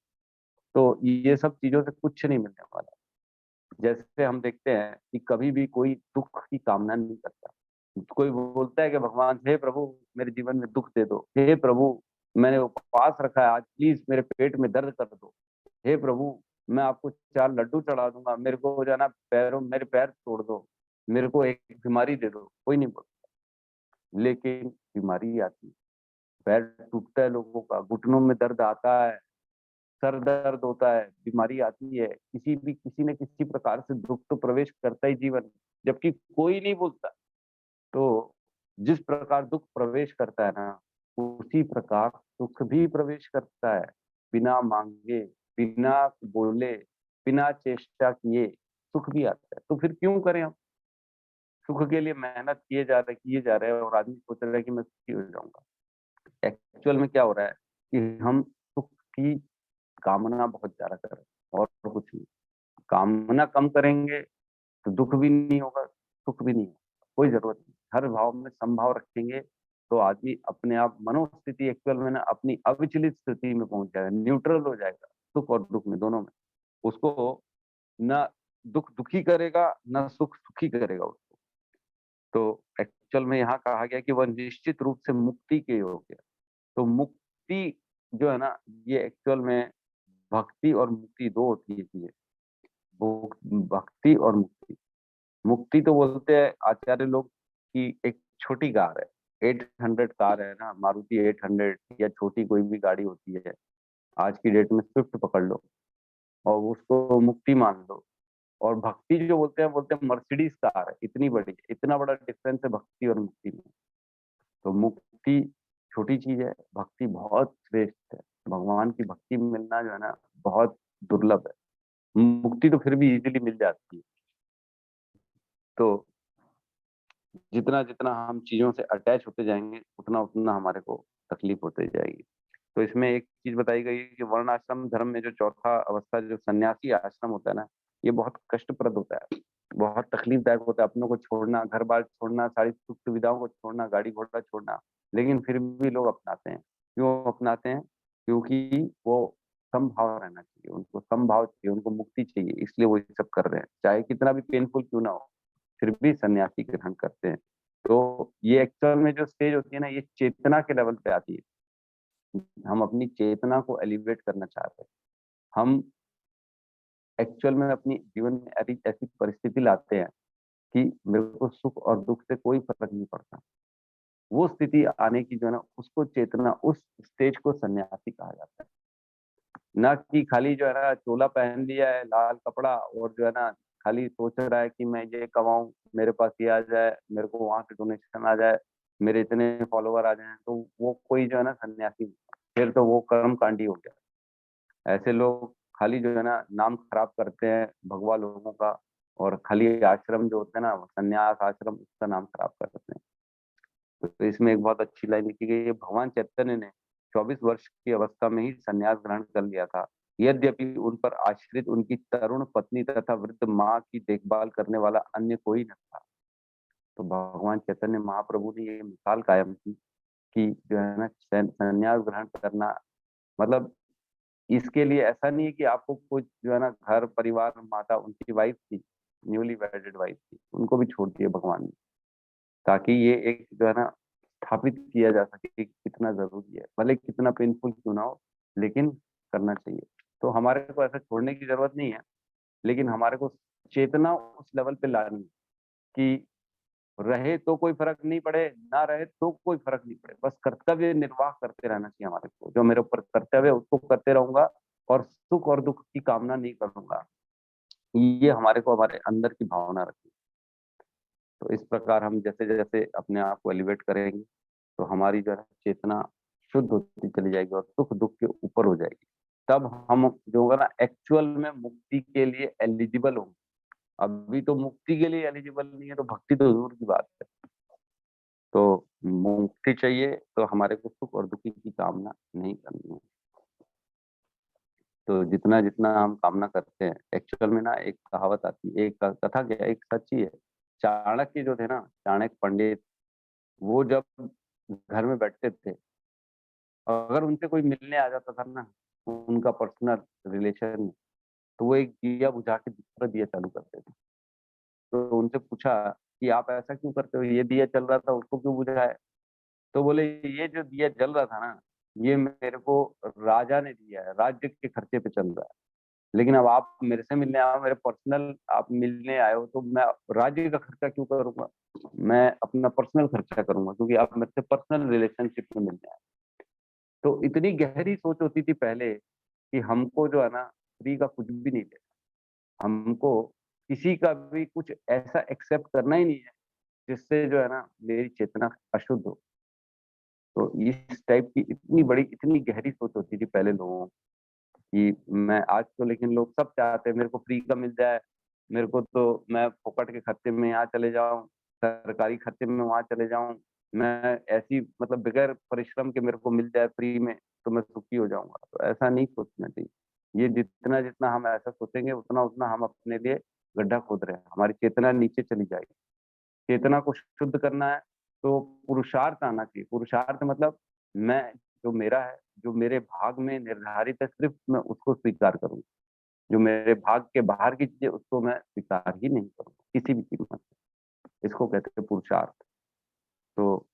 तो ये सब चीजों से कुछ नहीं मिलने वाला। जैसे हम देखते हैं कि कभी भी कोई दुख की कामना नहीं करता। कोई बोलता है कि भगवान हे प्रभु मेरे जीवन में दुख दे दो, हे प्रभु मैंने उपवास रखा है आज प्लीज मेरे पेट में दर्द कर दो, हे प्रभु मैं आपको 4 लड्डू चढ़ा दूंगा, मेरे को जो है ना मेरे पैर तोड़ दो, मेरे को एक बीमारी दे दो, कोई नहीं बोलता। लेकिन बीमारी आती है, पैर टूटता है लोगों का, घुटनों में दर्द आता है, सर दर्द होता है, बीमारी आती है, किसी न किसी प्रकार से दुख तो प्रवेश करता ही जीवन में, जबकि कोई नहीं बोलता। तो जिस प्रकार दुख प्रवेश करता है ना, उसी प्रकार सुख भी प्रवेश करता है। बिना मांगे, बिना बोले, बिना चेष्टा किए सुख भी आता है। तो फिर क्यों करें हम? सुख के लिए मेहनत किए जा रहे हैं और आदमी सोच रहा है कि मैं सुखी हो जाऊंगा। एक्चुअल में क्या हो रहा है कि हम सुख की कामना बहुत ज्यादा कर रहे हैं और कुछ नहीं। कामना कम करेंगे तो दुख भी नहीं होगा, सुख भी नहीं होगा, कोई जरूरत नहीं। हर भाव में समभाव रखेंगे तो आदमी अपने आप मनोस्थिति एक्चुअल में ना अपनी अविचलित स्थिति में पहुंच जाएगा, न्यूट्रल हो जाएगा, सुख और दुख में, दोनों में। उसको ना दुख दुखी करेगा, ना सुख सुखी करेगा उसको। तो एक्चुअल में यहाँ कहा गया कि वह निश्चित रूप से मुक्ति के योग्य है। तो मुक्ति जो है ना, ये एक्चुअल में भक्ति और मुक्ति दो होती है चीजें। भक्ति और मुक्ति, मुक्ति तो बोलते हैं आचार्य लोग कि एक छोटी कार है, 800 कार है ना, मारुति 800, या छोटी कोई भी गाड़ी होती है, आज की डेट में स्विफ्ट पकड़ लो और उसको मुक्ति मान लो। और भक्ति जो बोलते हैं मर्सिडीज कार है, इतनी बड़ी, इतना बड़ा डिफरेंस है भक्ति और मुक्ति में। तो मुक्ति छोटी चीज है, भक्ति बहुत श्रेष्ठ है। भगवान की भक्ति मिलना जो है ना बहुत दुर्लभ है। मुक्ति तो फिर भी इजीली मिल जाती है। तो जितना जितना हम चीजों से अटैच होते जाएंगे, उतना उतना हमारे को तकलीफ होती जाएगी। तो इसमें एक चीज बताई गई है कि वर्ण आश्रम धर्म में जो चौथा अवस्था जो सन्यासी आश्रम होता है ना, ये बहुत कष्टप्रद होता है, बहुत तकलीफदायक होता है। अपनों को छोड़ना, घर बार छोड़ना, सारी सुख सुविधाओं को छोड़ना, गाड़ी घोड़ा छोड़ना, लेकिन फिर भी लोग अपनाते हैं। क्यों अपनाते हैं? क्योंकि वो समभाव रहना चाहिए, उनको समभाव चाहिए, उनको मुक्ति चाहिए, इसलिए वो ये सब कर रहे हैं, चाहे कितना भी पेनफुल क्यों ना हो, फिर भी सन्यासी ग्रहण करते हैं। तो ये एक्चुअल में जो स्टेज होती है ना, ये चेतना के लेवल पे आती है। हम अपनी चेतना को एलिवेट करना चाहते हैं। हम एक्चुअल में अपनी जीवन में ऐसी परिस्थिति लाते हैं कि मेरे को सुख और दुख से कोई फर्क नहीं पड़ता। वो स्थिति आने की जो है ना, उसको चेतना, उस स्टेज को सन्यासी कहा जाता है। ना कि खाली जो है ना चोला पहन लिया है, लाल कपड़ा, और जो है ना खाली सोच रहा है कि मैं ये कमाऊं, मेरे पास ये आ जाए, मेरे को वहां से डोनेशन आ जाए, मेरे इतने फॉलोवर आ जाए, तो वो कोई जो है ना सन्यासी, फिर तो वो कर्म कांडी हो गया। ऐसे लोग खाली जो है ना नाम खराब करते हैं भगवा लोगों का, और खाली आश्रम जो होते हैं ना, संन्यास आश्रम, उसका नाम खराब करते हैं। तो इसमें एक बहुत अच्छी लाइन लिखी गई है, भगवान चैतन्य ने 24 वर्ष की अवस्था में ही संन्यास ग्रहण कर लिया था, यद्यपि उन पर आश्रित उनकी तरुण पत्नी तथा वृद्ध माँ की देखभाल करने वाला अन्य कोई न था। तो भगवान चैतन्य महाप्रभु ने ये मिसाल कायम की कि जो है ना संन्यास ग्रहण करना, मतलब इसके लिए ऐसा नहीं है कि आपको कुछ जो है ना घर परिवार, माता उनकी वाइफ थी, न्यूली वेडेड वाइफ थी, उनको भी छोड़ दिया भगवान ने, ताकि ये एक जो है ना स्थापित किया जा सके कि कितना जरूरी है, भले कितना पेनफुल क्यों ना हो, लेकिन करना चाहिए। तो हमारे को ऐसा छोड़ने की जरूरत नहीं है, लेकिन हमारे को चेतना उस लेवल पे लानी है कि रहे तो कोई फर्क नहीं पड़े, ना रहे तो कोई फर्क नहीं पड़े, बस कर्तव्य निर्वाह करते रहना चाहिए हमारे को। जो मेरे ऊपर कर्तव्य है उसको करते रहूंगा और सुख और दुख की कामना नहीं करूंगा। ये हमारे को हमारे अंदर की भावना रखी। तो इस प्रकार हम जैसे जैसे अपने आप को एलिवेट करेंगे, तो हमारी जो है चेतना शुद्ध होती चली जाएगी और सुख दुख के ऊपर हो जाएगी। तब हम जो होगा ना एक्चुअल में मुक्ति के लिए एलिजिबल होंगे। अभी तो मुक्ति के लिए एलिजिबल नहीं है, तो भक्ति तो दूर की बात है। तो मुक्ति चाहिए तो हमारे को सुख और दुखी की कामना नहीं करनी है। तो जितना जितना हम कामना करते हैं, एक्चुअल में ना एक कहावत आती है, एक कथा क्या, एक सच्ची है। चाणक्य जो थे ना, चाणक्य पंडित, वो जब घर में बैठते थे, अगर उनसे कोई मिलने आ जाता था ना, उनका पर्सनल रिलेशन, तो वो एक दिया बुझा के दूसरा दिया चालू करते थे। तो उनसे पूछा कि आप ऐसा क्यों करते हो, ये दिया चल रहा था उसको क्यों बुझाया? तो बोले ये जो दिया जल रहा था ना, ये मेरे को राजा ने दिया है, राज्य के खर्चे पे चल रहा है। लेकिन अब आप मेरे से मिलने आओ, मेरे पर्सनल आप मिलने आए हो, तो मैं राज्य का खर्चा क्यों करूंगा? मैं अपना पर्सनल खर्चा करूंगा, क्योंकि आप मेरे से पर्सनल रिलेशनशिप में मिलने आए। तो इतनी गहरी सोच होती थी पहले कि हमको जो है ना फ्री का कुछ भी नहीं लेना, हमको किसी का भी कुछ ऐसा एक्सेप्ट करना ही नहीं है जिससे जो है ना मेरी चेतना अशुद्ध हो। तो इस टाइप की इतनी बड़ी, इतनी गहरी सोच होती थी पहले लोगों की। मैं आज तो, लेकिन लोग सब चाहते हैं मेरे को फ्री का मिल जाए, मेरे को तो मैं फोकट के खर्चे में यहाँ चले जाऊं, सरकारी खर्चे में वहां चले जाऊं, मैं ऐसी मतलब बगैर परिश्रम के मेरे को मिल जाए फ्री में तो मैं सुखी हो जाऊंगा। तो ऐसा नहीं सोचना चाहिए। ये जितना जितना हम ऐसा सोचेंगे उतना उतना हम अपने लिए गड्ढा खोद रहे हैं, हमारी चेतना नीचे चली जाएगी। चेतना को शुद्ध करना है तो पुरुषार्थ आना चाहिए। पुरुषार्थ मतलब मैं, जो मेरा है, जो मेरे भाग में निर्धारित है, सिर्फ मैं उसको स्वीकार करूँ। जो मेरे भाग के बाहर की चीजें उसको मैं स्वीकार ही नहीं करूँगा किसी भी कीमत पे। इसको कहते हैं पुरुषार्थ। तो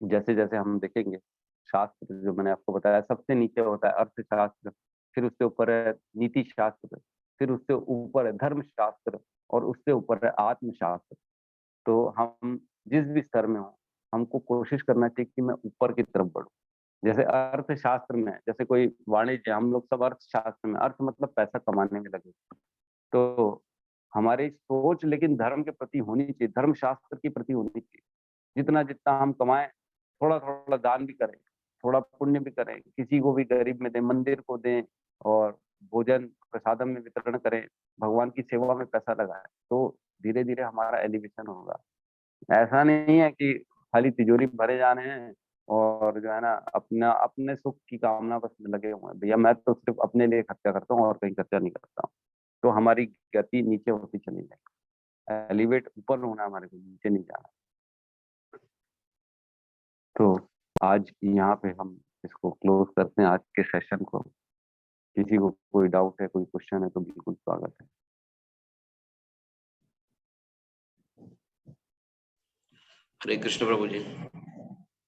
जैसे जैसे हम देखेंगे, शास्त्र जो मैंने आपको बताया सबसे नीचे होता है अर्थशास्त्र, फिर उससे ऊपर है नीति शास्त्र, फिर उससे ऊपर है धर्मशास्त्र, और उससे ऊपर है आत्मशास्त्र। तो हम जिस भी स्तर में हो, हमको कोशिश करना चाहिए कि मैं ऊपर की तरफ बढ़ूं। जैसे अर्थशास्त्र में, जैसे कोई वाणिज्य, हम लोग सब अर्थशास्त्र में, अर्थ मतलब पैसा कमाने में लगे। तो हमारी सोच लेकिन धर्म के प्रति होनी चाहिए, धर्मशास्त्र के प्रति होनी चाहिए। जितना जितना हम कमाएं, थोड़ा थोड़ा दान भी करें, थोड़ा पुण्य भी करें, किसी को भी गरीब में दें, मंदिर को दें, और भोजन प्रसादम में वितरण करें, भगवान की सेवा में पैसा लगाएं, तो धीरे धीरे हमारा एलिवेशन होगा। ऐसा नहीं है कि खाली तिजोरी भरे जाने हैं और जो है ना अपना अपने सुख की कामना बस में लगे हुए हैं। भैया मैं तो सिर्फ अपने लिए खर्चा करता हूँ और कहीं खर्चा नहीं करता हूँ। तो हमारी गति नीचे होती चली जाएगी। एलिवेट ऊपर होना, हमारे को नीचे नहीं जाना। तो आज यहाँ पे हम इसको क्लोज करते हैं, आज के सेशन को। किसी को कोई डाउट है, कोई क्वेश्चन है तो बिल्कुल स्वागत है। हरे कृष्ण प्रभु जी।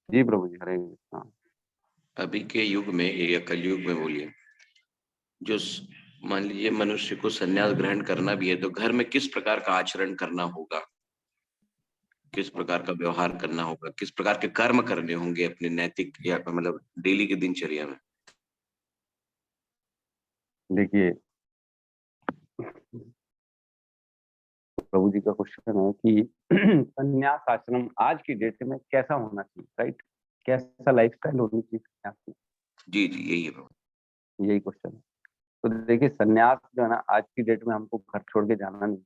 जी प्रभु जी, हरे कृष्णा। अभी के युग में या कलयुग में बोलिए, जो मान लीजिए मनुष्य को संन्यास ग्रहण करना भी है तो घर में किस प्रकार का आचरण करना होगा, किस प्रकार का व्यवहार करना होगा, किस प्रकार के कर्म करने होंगे अपने नैतिक या मतलब डेली की दिनचर्या में? देखिए, प्रभु जी का क्वेश्चन है कि संन्यास आश्रम आज की डेट में कैसा होना चाहिए, राइट? कैसा लाइफस्टाइल होनी चाहिए संन्यास में, जी जी, यही है प्रभु। यही क्वेश्चन है। तो देखिए, संन्यास जो है ना आज की डेट में हमको घर छोड़ के जाना नहीं,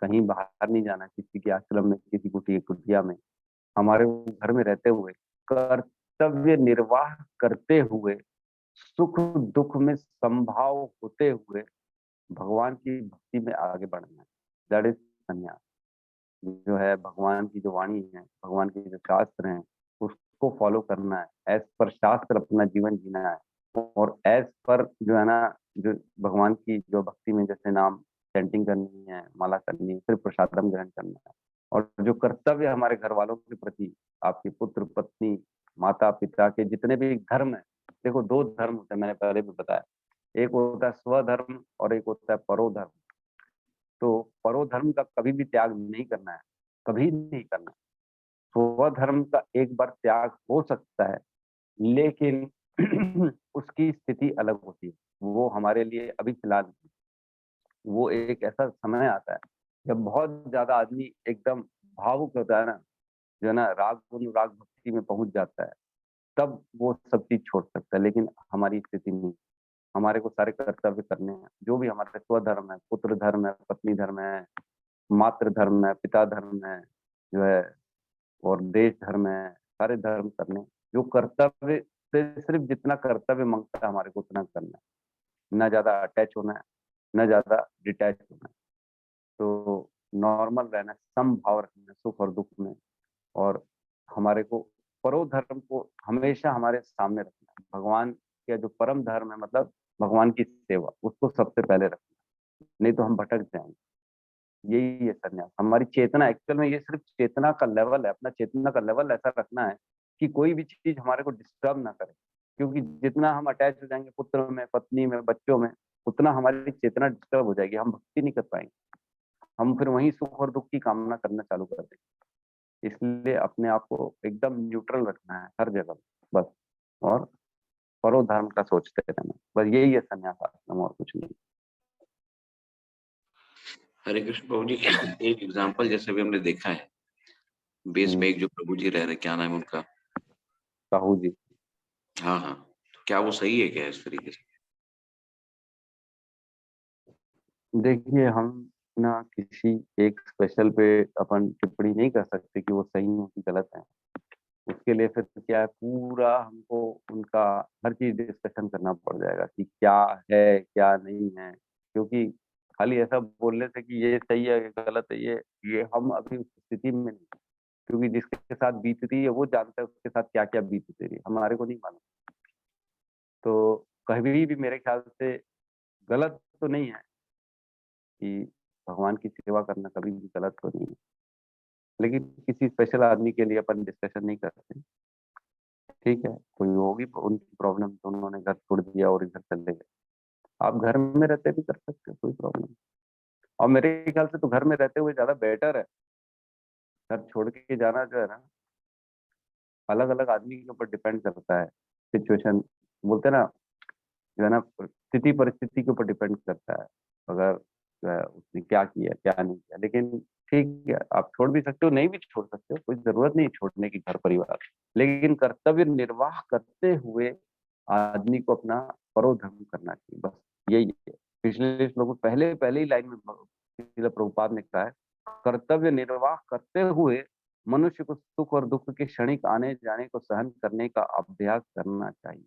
कहीं बाहर नहीं जाना, किसी के आश्रम में, किसी कुटिया में। हमारे घर में रहते हुए, कर्तव्य निर्वाह करते हुए, सुख दुख में संभाव होते हुए भगवान की भक्ति में आगे बढ़ना है। दैट इज संन्यास। जो है भगवान की जो वाणी है, भगवान के जो शास्त्र हैं, उसको फॉलो करना है। एज पर शास्त्र अपना जीवन जीना है, और एज पर जो है ना, जो भगवान की जो भक्ति में, जैसे नाम चैंटिंग करनी है, माला करनी है, फिर प्रसादम ग्रहण करना है। और जो कर्तव्य हमारे घर वालों के प्रति, आपके पुत्र पत्नी, माता पिता के जितने भी धर्म है, देखो दो धर्म होते हैं, मैंने पहले भी बताया। एक होता है स्वधर्म और एक होता है परोधर्म। तो परोधर्म का कभी भी त्याग नहीं करना है, कभी नहीं करना। स्वधर्म का एक बार त्याग हो सकता है, लेकिन उसकी स्थिति अलग होती है। वो हमारे लिए अभी फिलहाल, वो एक ऐसा समय आता है जब बहुत ज्यादा आदमी एकदम भावुक होता है ना, जो है ना राग अनुराग भक्ति में पहुंच जाता है, तब वो सब चीज छोड़ सकता है। लेकिन हमारी स्थिति नहीं, हमारे को सारे कर्तव्य करने हैं। जो भी हमारे स्वधर्म है, पुत्र धर्म है, पत्नी धर्म है, मातृ धर्म है, पिता धर्म है, जो है, और देश धर्म है, सारे धर्म करने। जो कर्तव्य से सिर्फ जितना कर्तव्य मांगता है हमारे को उतना करना है, ना ज्यादा अटैच होना है, ना ज्यादा डिटैच होना है। तो नॉर्मल रहना, सम भाव रखना है सुख और दुख में। और हमारे को परोधर्म को हमेशा हमारे सामने रखना है। भगवान का जो परम धर्म है, मतलब भगवान की सेवा, उसको सबसे पहले रखना है, नहीं तो हम भटक जाएंगे। यही है संन्यास। हमारी चेतना, एक्चुअल में ये सिर्फ चेतना का लेवल है, अपना चेतना का लेवल ऐसा रखना है कि कोई भी चीज हमारे को डिस्टर्ब ना करे। क्योंकि जितना हम अटैच हो जाएंगे पुत्र में, पत्नी में, बच्चों में, उतना हमारी चेतना डिस्टर्ब हो जाएगी, हम भक्ति नहीं कर पाएंगे, हम फिर वहीं सुख और दुख की कामना करना चालू कर देंगे। इसलिए अपने आप को एकदम न्यूट्रल रखना है हर जगह बस, और परोधर्म का सोचते रहना, बस यही है संन्यास आश्रम, और कुछ नहीं। हरे कृष्ण प्रभु जी, एक एग्जाम्पल जैसे भी हमने देखा है, बेस में एक जो प्रभु जी रह रहे, क्या नाम है उनका, साहू जी। हाँ हाँ, तो क्या वो सही है क्या इस तरीके से? देखिए, हम ना किसी एक स्पेशल पे अपन टिप्पणी नहीं कर सकते कि वो सही है कि गलत है। उसके लिए फिर क्या है, पूरा हमको उनका हर चीज डिस्कशन करना पड़ जाएगा कि क्या है क्या नहीं है, क्योंकि खाली ऐसा बोलने से कि ये सही है ये गलत है, ये हम अभी उस स्थिति में नहीं, क्योंकि जिसके साथ बीतती है वो जानता है उसके साथ क्या क्या बीतती रही, हमारे को नहीं मालूम। तो कभी भी मेरे ख्याल से गलत तो नहीं है कि भगवान की सेवा करना, कभी भी गलत तो नहीं है, लेकिन किसी स्पेशल आदमी के लिए अपन डिस्कशन नहीं करते। ठीक है, कोई होगी उनकी प्रॉब्लम, तो उन्होंने घर छोड़ दिया और इधर चले गए, आप घर में रहते भी कर सकते हो, कोई प्रॉब्लम नहीं। और मेरे ख्याल से तो घर में रहते हुए ज्यादा बेटर है, घर छोड़ के जाना जो है ना, अलग अलग आदमी के ऊपर डिपेंड करता है, सिचुएशन बोलते हैं ना, जो है ना, स्थिति परिस्थिति के ऊपर डिपेंड करता है, अगर जो है उसने क्या किया क्या नहीं किया। लेकिन ठीक है, आप छोड़ भी सकते हो, नहीं भी छोड़ सकते हो, कोई जरूरत नहीं छोड़ने की घर परिवार, लेकिन कर्तव्य निर्वाह करते हुए आदमी को अपना परोधर्म करना चाहिए, बस यही है। पिछले श्लोक में पहले पहले ही लाइन में श्रील प्रभुपाद ने कहा है, कर्तव्य निर्वाह करते हुए मनुष्य को सुख और दुख के क्षणिक आने जाने को सहन करने का अभ्यास करना चाहिए।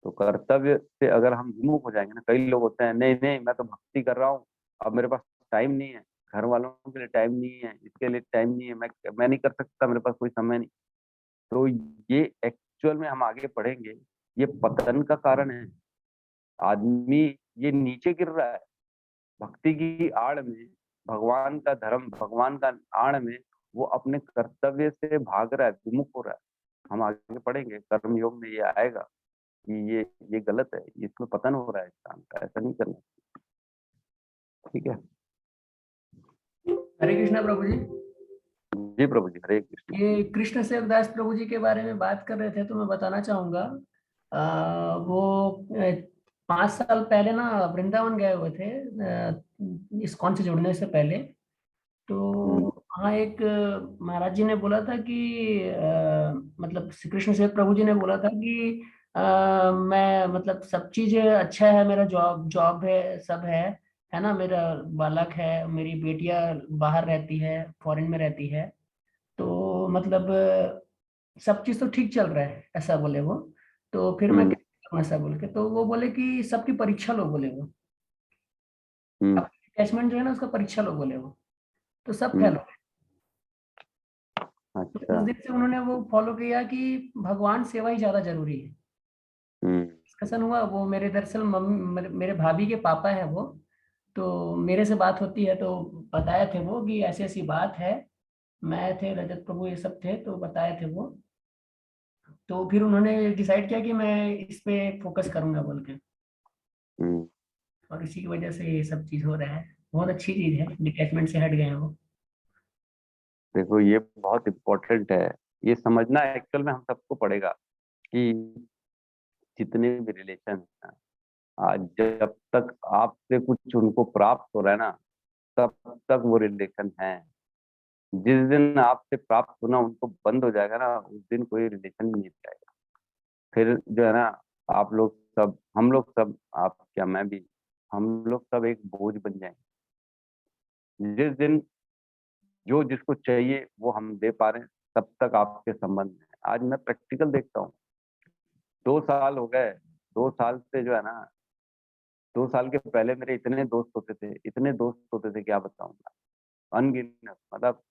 तो कर्तव्य से अगर हम विमुख हो जाएंगे ना, कई लोग होते हैं नहीं नहीं मैं तो भक्ति कर रहा हूँ, अब मेरे पास टाइम नहीं है, घर वालों के लिए टाइम नहीं है, इसके लिए टाइम नहीं है, मैं नहीं कर सकता, मेरे पास कोई समय नहीं। तो ये एक्चुअल में हम आगे पढ़ेंगे, ये पतन का कारण है। आदमी ये नीचे गिर रहा है भक्ति की आड़ में, भगवान का धर्म भगवान का आड़ में वो अपने कर्तव्य से भाग रहा है, विमुख हो रहा है। हम आगे पढ़ेंगे कर्म योग में ये आएगा कि ये गलत है, इसमें पतन हो रहा है इंसान का, ऐसा नहीं करना। ठीक है, हरे कृष्णा प्रभु जी। जी प्रभु जी, हरे कृष्ण। ये कृष्ण सेवदास प्रभु जी के बारे में बात कर रहे थे, तो मैं बताना चाहूंगा, वो 5 साल पहले ना वृंदावन गए हुए थे, इस्कॉन से जुड़ने से पहले। तो वहाँ एक महाराज जी ने बोला था कि मतलब श्री कृष्ण सेवक प्रभु जी ने बोला था कि मैं मतलब सब चीज अच्छा है, मेरा जॉब जॉब है, सब है ना, मेरा बालक है, मेरी बेटियां बाहर रहती है, फॉरेन में रहती है, तो मतलब सब चीज तो ठीक चल रहा है, ऐसा बोले वो। तो फिर मैं हम्म, क्या करूं ऐसा बोल के, तो वो बोले कि सबकी परीक्षा लो, बोले वो, हम्म, अटैचमेंट जो है ना उसका परीक्षा लो, बोले वो, तो सब फेल हम्म, हो। तो अच्छा, उस दिन से उन्होंने वो फॉलो किया कि भगवान सेवा ही ज्यादा जरूरी है। हम्म, डिस्कशन हुआ, वो मेरे दरअसल मम्मी मेरे भाभी के पापा है वो, तो मेरे से बात होती है, तो बताए थे वो कि ऐसी ऐसी बात है, मैं थे, रजत प्रभु ये सब थे, तो बताए थे वो। तो फिर उन्होंने डिसाइड किया कि मैं इस पे फोकस करूंगा बोल के, हम्म। और इसी की वजह से ये सब चीज हो रहा है। बहुत अच्छी चीज है, डिटैचमेंट से हट गए हैं वो। देखो ये बहुत इम्पोर्टेंट है, ये समझना एक्चुअल में हम सबको पड़ेगा कि जितने भी रिलेशन हैं, आज जब तक आपसे कुछ उनको प्राप्त हो रहा है ना, तब तक वो रिलेशन है। जिस दिन आपसे प्राप्त होना उनको बंद हो जाएगा ना, उस दिन कोई रिलेशन नहीं रहेगा। फिर जो है ना, आप लोग सब, हम लोग सब, आप क्या मैं भी, हम लोग सब एक बोझ बन जाएंगे। जिस दिन जो जिसको चाहिए वो हम दे पा रहे हैं, तब तक आपके संबंध में। आज मैं प्रैक्टिकल देखता हूँ, 2 साल हो गए, 2 साल से जो है ना, 2 साल के पहले मेरे इतने दोस्त होते थे, इतने दोस्त होते थे, क्या बताऊंगा, अनगिनत। मतलब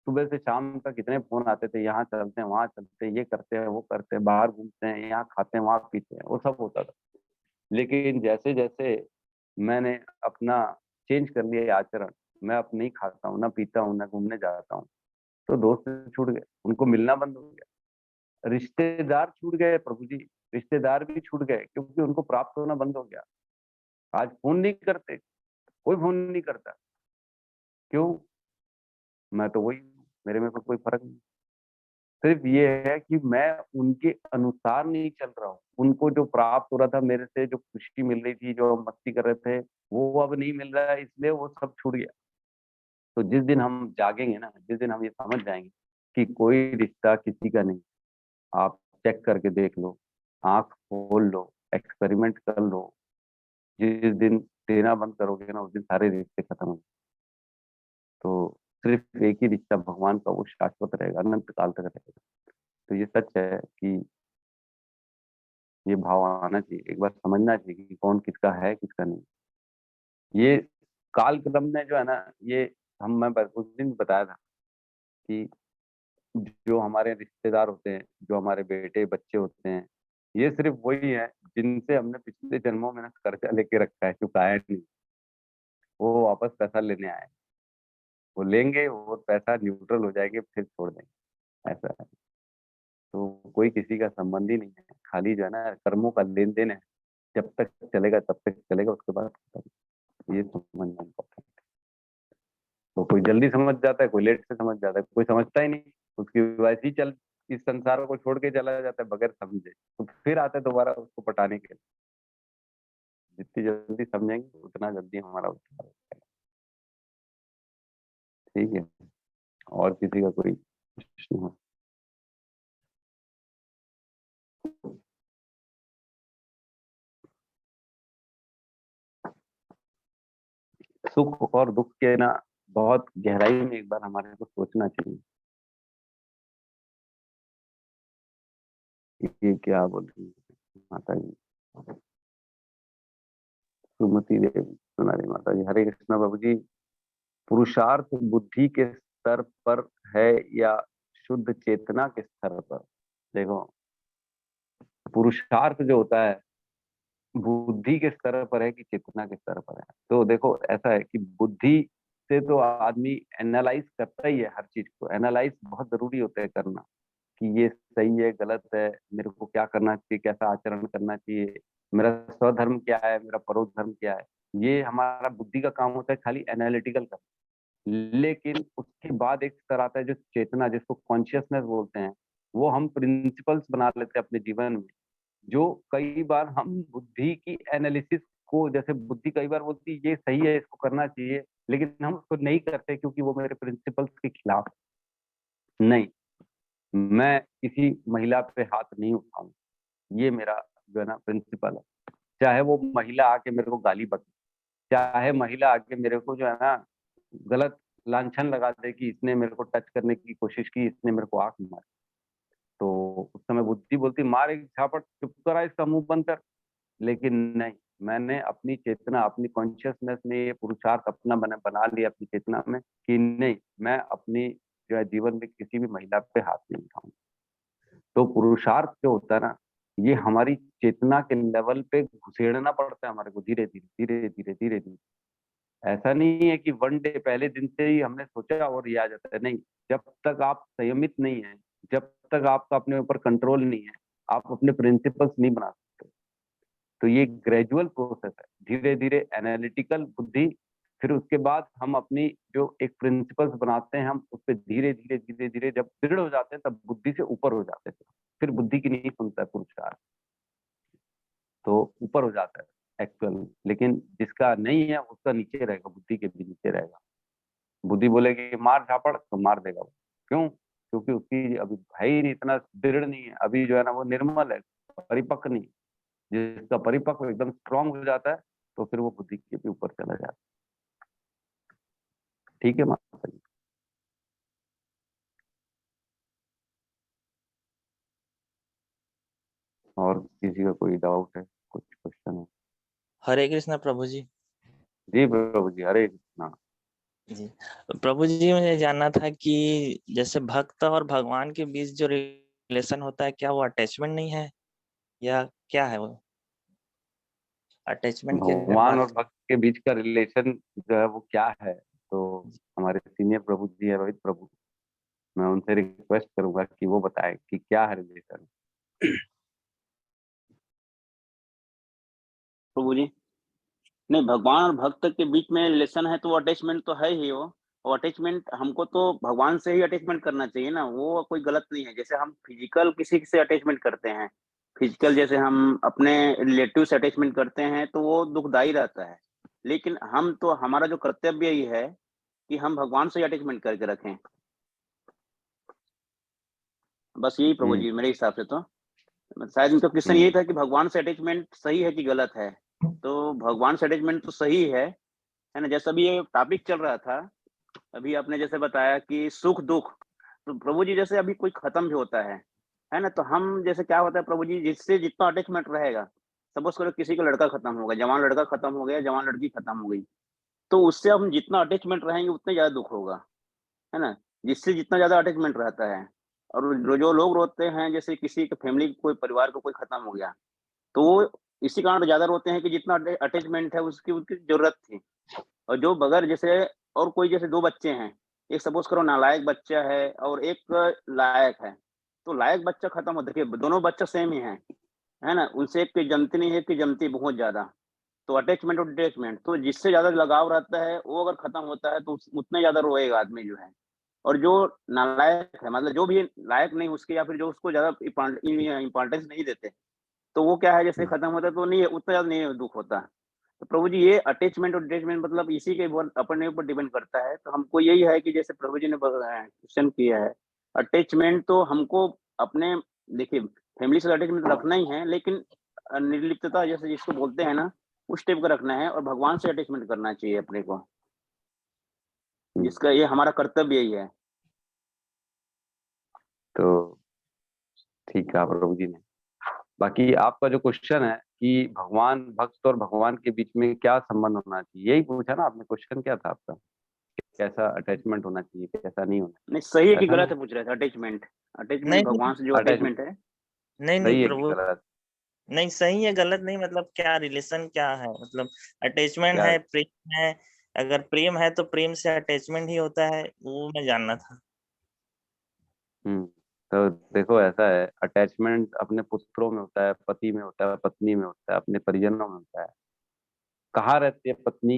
सुबह से शाम तक कितने फोन आते थे, यहाँ चलते हैं वहां चलते हैं, ये करते हैं वो करते हैं, बाहर घूमते हैं, यहाँ खाते हैं वहां पीते हैं, वो सब होता था। लेकिन जैसे जैसे मैंने अपना चेंज कर लिया ये आचरण, मैं अब नहीं खाता हूँ, ना पीता हूँ, ना घूमने जाता हूँ, तो दोस्त छूट गए, उनको मिलना बंद हो गया, रिश्तेदार छूट गए प्रभु जी। रिश्तेदार भी छूट गए क्योंकि उनको प्राप्त होना बंद हो गया। आज फोन नहीं करते, कोई फोन नहीं करता। क्यों? मैं तो वही हूँ, मेरे में कोई फर्क नहीं। सिर्फ ये है कि मैं उनके अनुसार नहीं चल रहा हूँ। उनको जो प्राप्त हो रहा था मेरे से, जो खुशी मिल रही थी, जो हम मस्ती कर रहे थे, वो अब नहीं मिल रहा है, इसलिए वो सब छूट गया। तो जिस दिन हम जागेंगे ना, जिस दिन हम ये समझ जाएंगे कि कोई रिश्ता किसी का नहीं, आप चेक करके देख लो, आंख खोल लो, एक्सपेरिमेंट कर लो। जिस दिन देना बंद करोगे ना, उस दिन सारे रिश्ते खत्म हो। तो सिर्फ एक ही रिश्ता भगवान का, वो शाश्वत रहेगा, अनंत काल तक रहेगा। तो ये सच है कि ये भाव आना चाहिए, एक बार समझना चाहिए कि कौन किसका है, किसका नहीं। ये काल क्रम में जो है ना, ये मैं उस दिन बताया था कि जो हमारे रिश्तेदार होते हैं, जो हमारे बेटे बच्चे होते हैं, ये सिर्फ वही है जिनसे हमने पिछले जन्मों में ना कर्जा लेके रखा है, चुकाया नहीं। वो वापस पैसा लेने आए, वो लेंगे, वो पैसा न्यूट्रल हो जाएंगे, फिर छोड़ देंगे। ऐसा है। तो कोई किसी का संबंध ही नहीं है, खाली जो है ना कर्मों का लेन देन है। जब तक चलेगा तब तक चलेगा, उसके बाद खत्म। ये समझना important है। तो कोई जल्दी समझ जाता है, कोई लेट से समझ जाता है, कोई समझता ही नहीं, उसकी वैसे ही चल इस संसार को छोड़ के चला जाता है बगैर समझे। तो फिर आते हैं दोबारा उसको पटाने के लिए। जितनी जल्दी समझेंगे उतना जल्दी हमारा उद्धार होगा। ठीक है, और किसी का कोई प्रश्न हो? सुख और दुख के ना बहुत गहराई में एक बार हमारे को सोचना चाहिए कि ये क्या बोल रही है माता जी। सुमति देवी सुनारी माता जी, हरे कृष्णा बाबू जी। पुरुषार्थ बुद्धि के स्तर पर है या शुद्ध चेतना के स्तर पर? देखो, पुरुषार्थ जो होता है बुद्धि के स्तर पर है कि चेतना के स्तर पर है? तो देखो, ऐसा है कि बुद्धि से तो आदमी एनालाइज करता ही है, हर चीज को एनालाइज बहुत जरूरी होता है करना, कि ये सही है, गलत है, मेरे को क्या करना चाहिए, कैसा आचरण करना चाहिए, मेरा स्वधर्म क्या है, मेरा परोध धर्म क्या है। ये हमारा बुद्धि का काम होता है, खाली एनालिटिकल का। लेकिन उसके बाद एक स्तर आता है जो चेतना, जिसको कॉन्शियसनेस बोलते हैं। वो हम प्रिंसिपल्स बना लेते हैं अपने जीवन में, जो कई बार हम बुद्धि की एनालिसिस को, जैसे बुद्धि कई बार बोलती है ये सही है, इसको करना चाहिए, लेकिन हम उसको नहीं करते क्योंकि वो मेरे प्रिंसिपल्स के खिलाफ। नहीं, मैं किसी महिला पे हाथ नहीं उठाऊं, ये मेरा जो है ना प्रिंसिपल है। चाहे वो महिला आके मेरे को गाली बके, चाहे महिला आके मेरे को जो है ना गलत लांछन लगा दे कि इसने मेरे को टच करने की कोशिश की, इसने मेरे को आंख मारी, तो उस समय बुद्धि बोलती मार एक झापट, चुप करा, इसका मुंह बंद कर। लेकिन नहीं, मैंने अपनी चेतना, अपनी कॉन्शियसनेस में ये पुरुषार्थ अपना बना लिया अपनी चेतना में कि नहीं, मैं अपनी जो है जीवन में किसी भी महिला पे हाथ नहीं उठाऊंगा। तो पुरुषार्थ जो होता है ना, ये हमारी चेतना के लेवल पे घुसेड़ना पड़ता है हमारे को, धीरे धीरे धीरे धीरे धीरे धीरे। ऐसा नहीं है कि वन डे पहले दिन से ही हमने सोचा और ये आ जाता है, नहीं। जब तक आप संयमित नहीं है, जब तक आपका अपने ऊपर कंट्रोल नहीं है, आप अपने प्रिंसिपल्स नहीं बना सकते। तो ये ग्रेजुअल प्रोसेस है, धीरे धीरे एनालिटिकल बुद्धि, फिर उसके बाद हम अपनी जो एक प्रिंसिपल्स बनाते हैं, हम उस पर धीरे धीरे धीरे धीरे जब दृढ़ हो जाते हैं, तब बुद्धि से ऊपर हो जाते हैं। फिर बुद्धि की नहीं सुनता है पुरुषार्थ, तो ऊपर हो जाता है एक्चुअल। लेकिन जिसका नहीं है उसका नीचे रहेगा, बुद्धि के भी नीचे रहेगा। बुद्धि बोलेगी मार झापड़, तो मार देगा वो। क्यों? क्योंकि उसकी अभी है ही नहीं, इतना दृढ़ नहीं है अभी, जो है ना वो निर्मल है, परिपक्व नहीं। जिसका परिपक्व एकदम स्ट्रांग हो जाता है, तो फिर वो बुद्धि के भी ऊपर चला जाता है। ठीक है माता जी। और किसी का कोई डाउट है, कुछ क्वेश्चन है? हरे कृष्णा प्रभु जी। जी प्रभु जी, हरे कृष्णा। जी प्रभु जी, मुझे जानना था कि जैसे भक्त और भगवान के बीच जो रिलेशन होता है, क्या वो अटैचमेंट नहीं है या क्या है वो? अटैचमेंट की अगर भगवान बात। और भक्त के बीच का रिलेशन जो है वो क्या है, तो हमारे सीनियर प्रभु जी है, रोहित प्रभु, मैं उनसे रिक्वेस्ट करूंगा कि वो बताएं कि क्या है रिलेशन। प्रभु जी नहीं, भगवान और भक्त के बीच में रिलेशन है तो वो अटैचमेंट तो है ही वो। और अटैचमेंट हमको तो भगवान से ही अटैचमेंट करना चाहिए ना, वो कोई गलत नहीं है। जैसे हम फिजिकल किसी से अटैचमेंट करते हैं, फिजिकल जैसे हम अपने रिलेटिव से अटैचमेंट करते हैं तो वो दुखदाई रहता है। लेकिन हम तो हमारा जो कर्तव्य ही है कि हम भगवान से ही अटैचमेंट करके रखें। बस यही प्रभु जी मेरे हिसाब से तो। शायद इनका क्वेश्चन यही था कि भगवान से अटैचमेंट सही है कि गलत है। तो भगवान से अटैचमेंट तो सही है ना। जैसा अभी ये टॉपिक चल रहा था, अभी आपने जैसे बताया कि सुख दुख, तो प्रभु जी जैसे अभी कोई खत्म भी होता है ना, तो हम जैसे क्या होता है प्रभु जी, जिससे जितना अटैचमेंट रहेगा, सपोज करो किसी का लड़का खत्म हो गया, जवान लड़का खत्म हो गया, जवान लड़की खत्म हो गई, तो उससे हम जितना अटैचमेंट रहेंगे उतने ज्यादा दुख होगा, है ना। जिससे जितना ज्यादा अटैचमेंट रहता है, और जो लोग रोते हैं, जैसे किसी के फैमिली कोई परिवार को कोई खत्म हो गया, तो वो इसी कारण ज्यादा रोते हैं कि जितना अटैचमेंट है उसकी उनकी जरूरत थी। और जो बगैर जैसे, और कोई जैसे दो बच्चे हैं, एक सपोज करो नालायक बच्चा है और एक लायक है, तो लायक बच्चा खत्म हो, देखिए दोनों बच्चा सेम ही है ना, उनसे एक की जमती नहीं, एक की जमती बहुत ज्यादा। तो अटैचमेंट और डिटैचमेंट, तो जिससे ज्यादा लगाव रहता है वो अगर खत्म होता है तो उतना ज्यादा रोएगा आदमी जो है। और जो नालायक है, मतलब जो भी लायक नहीं उसके, या फिर जो उसको ज्यादा इंपॉर्टेंस नहीं देते, तो वो क्या है, जैसे खत्म होता है तो नहीं उतना ज्यादा नहीं दुख होता। तो प्रभु जी ये अटैचमेंट और डिटैचमेंट मतलब इसी के अपने ऊपर डिपेंड करता है। तो हमको यही है कि जैसे प्रभु जी ने क्वेश्चन किया है, अटैचमेंट तो हमको अपने, देखिए फैमिली से अटैचमेंट रखना ही है, लेकिन निर्लिप्तता जैसे जिसको बोलते हैं ना, उस टाइप का रखना है, और भगवान से अटैचमेंट करना चाहिए अपने को, जिसका ये हमारा कर्तव्य ही है। तो ठीक है प्रभु जी ने। बाकी आपका जो क्वेश्चन है कि भगवान भक्त और भगवान के बीच में क्या संबंध होना चाहिए, यही पूछा ना आपने। क्वेश्चन क्या था आपका, कैसा अटैचमेंट होना चाहिए, कैसा नहीं होना नहीं सही है कि ऐसा गलत ना? है पूछ रहे थे। अटैचमेंट, नहीं अटैचमेंट नहीं भगवान से जो अटैचमेंट अटैचमेंट है। नहीं सही है कि प्रभु, गलत? नहीं सही है गलत नहीं, मतलब क्या रिलेशन क्या है, मतलब अटैचमेंट क्या? है, प्रेम है। अगर प्रेम है तो प्रेम से अटैचमेंट ही होता है, वो मैं जानना था। तो देखो ऐसा है, अटैचमेंट अपने पुत्रों में होता है, पति में होता है, पत्नी में होता है, अपने परिजनों में होता है। कहाँ रहती है पत्नी?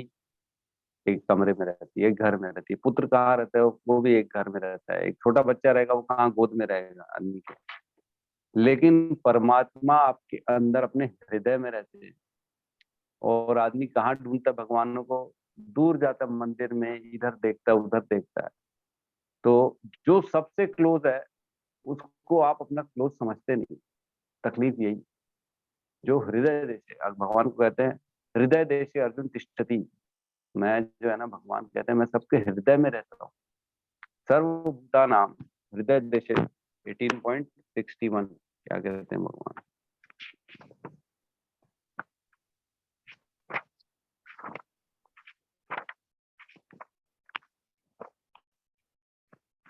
एक कमरे में रहती है, एक घर में रहती है। पुत्र कहाँ रहता है? वो भी एक घर में रहता है। एक छोटा बच्चा रहेगा, वो कहाँ गोद में रहेगा आदमी के। लेकिन परमात्मा आपके अंदर अपने हृदय में रहते हैं। और आदमी कहाँ ढूंढता है भगवानों को? दूर जाता है मंदिर में, इधर देखता है उधर देखता है। तो जो सबसे क्लोज है उसको आप अपना क्लोज समझते नहीं। तकलीफ यही, जो हृदय देशे, भगवान को कहते हैं हृदय देशे अर्जुन तिष्ठति। मैं जो है ना, भगवान कहते हैं मैं सबके हृदय में रहता हूँ। सर्वभूता नाम हृदय देशे 18.61 क्या कहते हैं भगवान?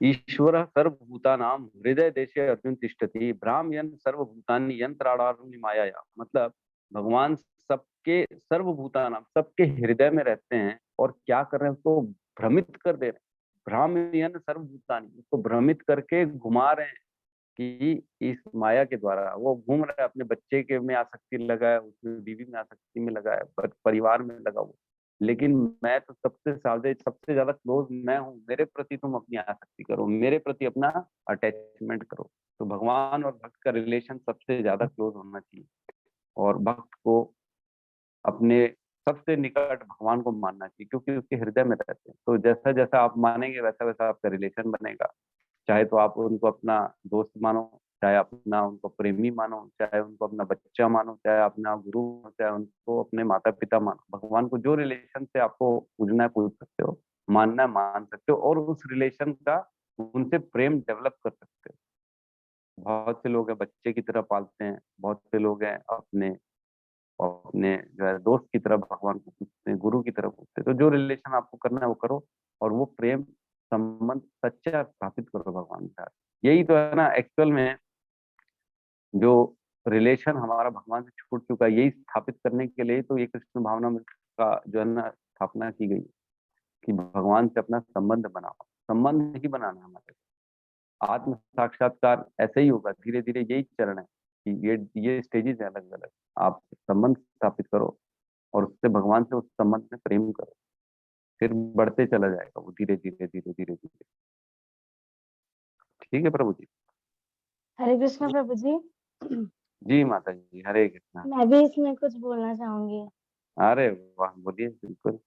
ईश्वर सर्वभूतानां हृदय देशे अर्जुन तिष्ठति भ्राम्यन् सर्वभूतानि यंत्राणानि माया। मतलब भगवान सबके सर्वभूतानां सबके हृदय में रहते हैं, और क्या कर रहे हैं? उसको भ्रमित कर दे रहे हैं। भ्राम्यन् सर्वभूतानि, उसको भ्रमित करके घुमा रहे हैं कि इस माया के द्वारा वो घूम रहा है। अपने बच्चे के में आसक्ति लगा है, उसमें बीवी में आसक्ति में लगा है, परिवार में लगा हुआ। लेकिन मैं तो सबसे ज्यादा क्लोज मैं हूँ। मेरे प्रति तुम अपनी आसक्ति करो, मेरे प्रति अपना अटैचमेंट करो। तो भगवान और भक्त का रिलेशन सबसे ज्यादा क्लोज होना चाहिए, और भक्त को अपने सबसे निकट भगवान को मानना चाहिए, क्योंकि उसके हृदय में रहते हैं। तो जैसा जैसा आप मानेंगे वैसा वैसा आपका रिलेशन बनेगा। चाहे तो आप उनको अपना दोस्त मानो, चाहे अपना उनको प्रेमी मानो, चाहे उनको अपना बच्चा मानो, चाहे अपना गुरु मानो, चाहे उनको अपने माता पिता मानो। भगवान को जो रिलेशन से आपको पूजना है पूछ सकते हो, मानना है मान सकते हो, और उस रिलेशन का उनसे प्रेम डेवलप कर सकते हो। बहुत से लोग हैं बच्चे की तरह पालते हैं, बहुत से लोग हैं अपने अपने जो है दोस्त की तरह भगवान को पूछते हैं, गुरु की तरह पूछते हैं। तो जो रिलेशन आपको करना है वो करो, और वो प्रेम संबंध सच्चा स्थापित करो भगवान के साथ। यही तो है ना एक्चुअल में, जो रिलेशन हमारा भगवान से छूट चुका है, यही स्थापित करने के लिए तो ये कृष्ण भावना का जो है ना स्थापना की गई, कि भगवान से अपना संबंध बनाओ। संबंध ही बनाना है हमारे। आत्म साक्षात्कार ऐसे ही होगा, धीरे धीरे यही चरण है कि ये स्टेजेस है अलग अलग। आप संबंध स्थापित करो, और उससे भगवान से उस संबंध में प्रेम करो, फिर बढ़ते चला जाएगा वो धीरे धीरे धीरे धीरे धीरे। ठीक है प्रभु जी। हरे कृष्ण प्रभु जी। जी माता जी, हरे कृष्णा। मैं भी इसमें कुछ बोलना चाहूंगी। अरे वाह, बोलिए। बिल्कुल।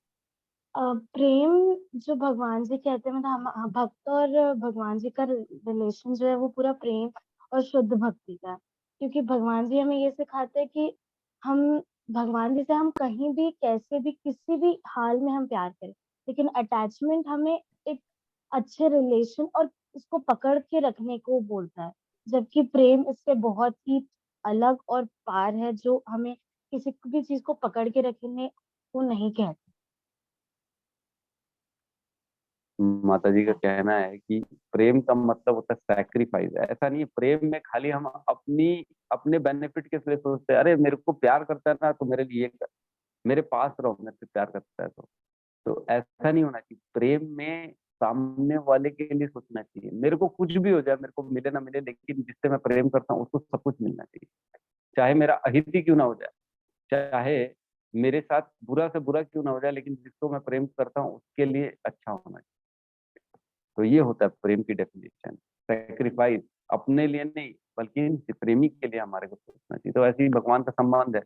प्रेम जो भगवान जी कहते हैं, मतलब हम भक्त और भगवान जी का रिलेशन जो है वो पूरा प्रेम और शुद्ध भक्ति का है। क्योंकि भगवान जी हमें ये सिखाते हैं कि हम भगवान जी से हम कहीं भी कैसे भी किसी भी हाल में हम प्यार करें, लेकिन अटैचमेंट हमें एक अच्छे रिलेशन और उसको पकड़ के रखने को बोलता है, जबकि प्रेम इससे बहुत ही अलग और पार है, जो हमें किसी भी चीज को पकड़ के रखने को नहीं कहता। माता जी का कहना है कि प्रेम का मतलब होता है सैक्रिफाइस। ऐसा नहीं है प्रेम में खाली हम अपने बेनिफिट के लिए सोचते हैं, अरे मेरे को प्यार करता है ना तो मेरे लिए कर, मेरे पास रहो, मेरे से प्यार करता है तो ऐसा नहीं होना चाहिए। प्रेम में सामने वाले के लिए सोचना चाहिए, मेरे को कुछ भी हो जाए, मेरे को मिले ना मिले, लेकिन जिससे मैं प्रेम करता हूँ उसको सब कुछ मिलना चाहिए, चाहे मेरा अहित ही क्यों ना हो जाए, चाहे मेरे साथ बुरा से बुरा क्यों ना हो जाए, लेकिन जिसको मैं प्रेम करता हूँ उसके लिए अच्छा होना चाहिए। तो ये होता है प्रेम की डेफिनेशन, सेक्रीफाइस। अपने लिए नहीं बल्कि प्रेमी के लिए हमारे को सोचना चाहिए। तो ऐसे ही भगवान का संबंध है,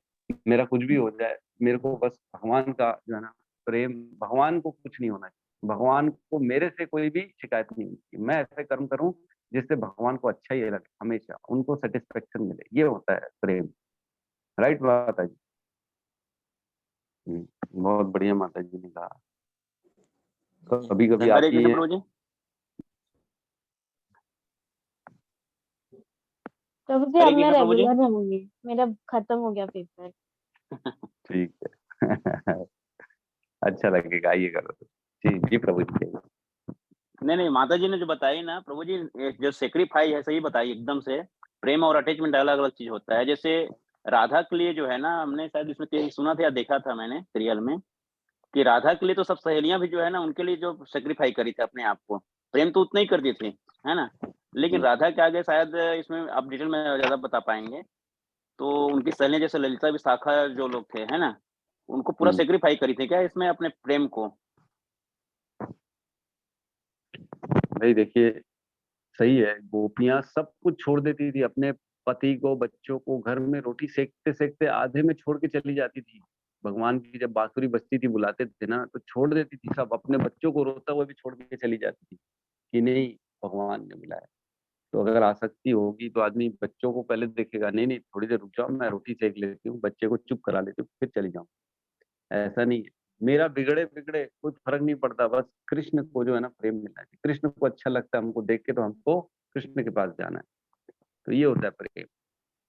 मेरा कुछ भी हो जाए, मेरे को बस भगवान का जो है ना प्रेम, भगवान को कुछ नहीं होना चाहिए, भगवान को मेरे से कोई भी शिकायत नहीं होनी चाहिए, मैं ऐसे कर्म करूं जिससे भगवान को अच्छा ही लगे, हमेशा उनको सेटिस्फेक्शन मिले, ये होता है प्रेम। राइट माता जी? बहुत बढ़िया माता जी ने कहा। कभी कभी हरे आती कृष्ण है। प्रभु जी। प्रभु जी हरे अब मैं कृष्ण प्रभु जी। रेगुलर रहूंगी, मेरा खत्म हो गया पेपर। ठीक है। अच्छा लगेगा, आइएगा तो। जी जी प्रभु जी। नहीं नहीं, माता जी ने जो बताई ना प्रभु जी, ये जो सेक्रीफाई है सही बताई एकदम से। प्रेम और अटैचमेंट अलग अलग चीज होता है। जैसे राधा के लिए जो है ना, हमने शायद इसमें कहीं सुना था या देखा था मैंने सीरियल में, कि राधा के लिए तो सब सहेलियां भी जो है ना उनके लिए जो सेक्रीफाई करी थी अपने आप को, प्रेम तो उतना ही करती थी, है ना। लेकिन राधा के आगे शायद इसमें आप डिटेल में ज्यादा बता पाएंगे, तो उनकी सहेलियां जैसे ललिता विशाखा जो लोग थे, है ना, उनको पूरा सेक्रीफाई करी थी क्या इसमें अपने प्रेम को? भाई देखिए, सही है, गोपियां सब कुछ छोड़ देती थी, अपने पति को, बच्चों को, घर में रोटी सेकते सेकते आधे में छोड़ के चली जाती थी। भगवान की जब बांसुरी बजती थी, बुलाते थे ना, तो छोड़ देती थी सब, अपने बच्चों को रोता हुआ भी छोड़ के चली जाती थी कि नहीं भगवान ने बुलाया। तो अगर आसक्ति होगी तो आदमी बच्चों को पहले देखेगा, नहीं नहीं थोड़ी देर रुक जाओ, मैं रोटी सेक लेती हूँ, बच्चे को चुप करा लेती हूँ, फिर चली जाऊँ। ऐसा नहीं है, मेरा बिगड़े बिगड़े कुछ फर्क नहीं पड़ता, बस कृष्ण को जो है ना प्रेम मिलना चाहिए, कृष्ण को अच्छा लगता है हमको देख के, तो हमको कृष्ण के पास जाना है। तो ये होता है प्रेम।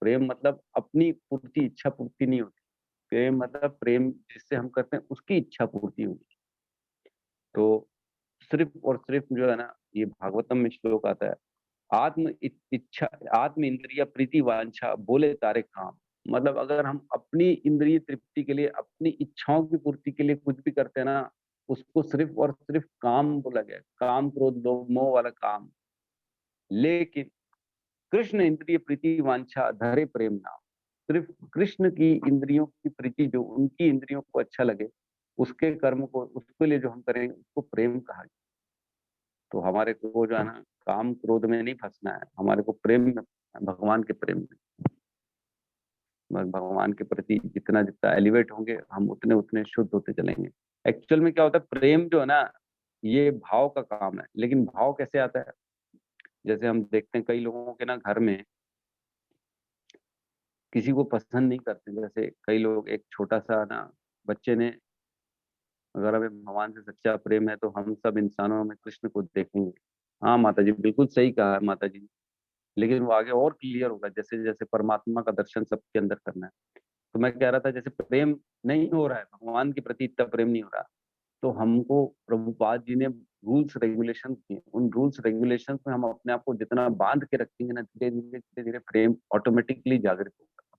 प्रेम मतलब अपनी पूर्ति, इच्छा पूर्ति नहीं होती। प्रेम मतलब प्रेम जिससे हम करते हैं उसकी इच्छा पूर्ति होगी। तो सिर्फ और सिर्फ जो है ना, ये भागवतम में श्लोक आता है, इच्छा, आत्म इंद्रिय प्रीति वांछा बोले तारे काम। मतलब अगर हम अपनी इंद्रिय तृप्ति के लिए, अपनी इच्छाओं की पूर्ति के लिए कुछ भी करते हैं ना, उसको सिर्फ और सिर्फ काम बोला गया, काम क्रोध लोभ मोह वाला काम। लेकिन कृष्ण इंद्रिय प्रीति वांछा धरे प्रेम नाम। सिर्फ कृष्ण की इंद्रियों की प्रीति, जो उनकी इंद्रियों को अच्छा लगे, उसके कर्म को, उसके लिए जो हम करेंगे उसको प्रेम कहा गया। तो हमारे को जो है ना काम क्रोध में नहीं फंसना है, हमारे को प्रेम में, भगवान के प्रेम में। भगवान के प्रति जितना जितना एलिवेट होंगे हम, उतने उतने शुद्ध होते चलेंगे। एक्चुअल में क्या होता है, प्रेम जो है ना ये भाव का काम है। लेकिन भाव कैसे आता है, जैसे हम देखते हैं कई लोगों के ना घर में किसी को पसंद नहीं करते, जैसे कई लोग, एक छोटा सा ना बच्चे ने, अगर हमें भगवान से सच्चा प्रेम है तो हम सब इंसानों में कृष्ण को देखेंगे। हाँ माता जी, बिल्कुल सही कहा है माता जी। लेकिन वो आगे और क्लियर होगा, जैसे जैसे परमात्मा का दर्शन सबके अंदर करना है। तो मैं कह रहा था, जैसे प्रेम नहीं हो रहा है, भगवान के प्रति इतना प्रेम नहीं हो रहा, तो हमको प्रभुपाद जी ने रूल्स रेगुलेशन दिए, उन रूल्स रेगुलेशन में हम अपने आप को जितना बांध के रखेंगे ना, धीरे धीरे धीरे धीरे प्रेम ऑटोमेटिकली जागृत होगा।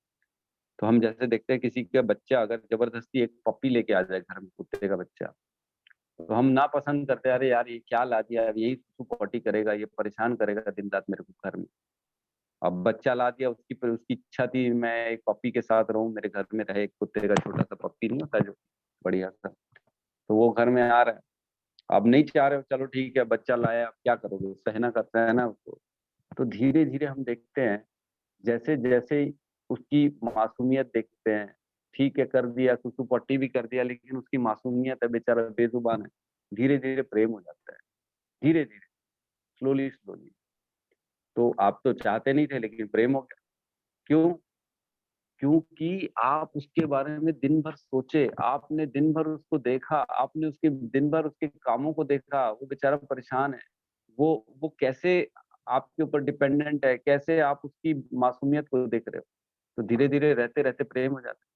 तो हम जैसे देखते हैं किसी का बच्चा अगर जबरदस्ती एक पपी लेके आ जाए घर में, कुत्ते का बच्चा, तो हम ना पसंद करते हैं, अरे यार ये क्या ला दिया, अब यही सुसु पॉटी करेगा, ये परेशान करेगा दिन रात मेरे को घर में। अब बच्चा ला दिया, उसकी इच्छा थी मैं एक पप्पी के साथ रहूं, मेरे घर में रहे, एक कुत्ते का छोटा सा पप्पी नहीं होता जो बढ़िया सा, तो वो घर में आ रहा है। अब नहीं चाह रहे हो, चलो ठीक है बच्चा लाया, अब क्या करोगे, सहना करता है ना उसको। तो धीरे धीरे हम देखते हैं जैसे जैसे उसकी मासूमियत देखते हैं, ठीक है कर दिया, सुसु पट्टी भी कर दिया, लेकिन उसकी मासूमियत है, बेचारा बेजुबान है, धीरे धीरे प्रेम हो जाता है, धीरे धीरे, स्लोली स्लोली। तो आप तो चाहते नहीं थे लेकिन प्रेम हो गया। क्यों? क्योंकि आप उसके बारे में दिन भर सोचे, आपने दिन भर उसको देखा, आपने उसके दिन भर उसके कामों को देखा, वो बेचारा परेशान है, वो कैसे आपके ऊपर डिपेंडेंट है, कैसे आप उसकी मासूमियत को देख रहे हो, तो धीरे धीरे रहते रहते प्रेम हो जाता है।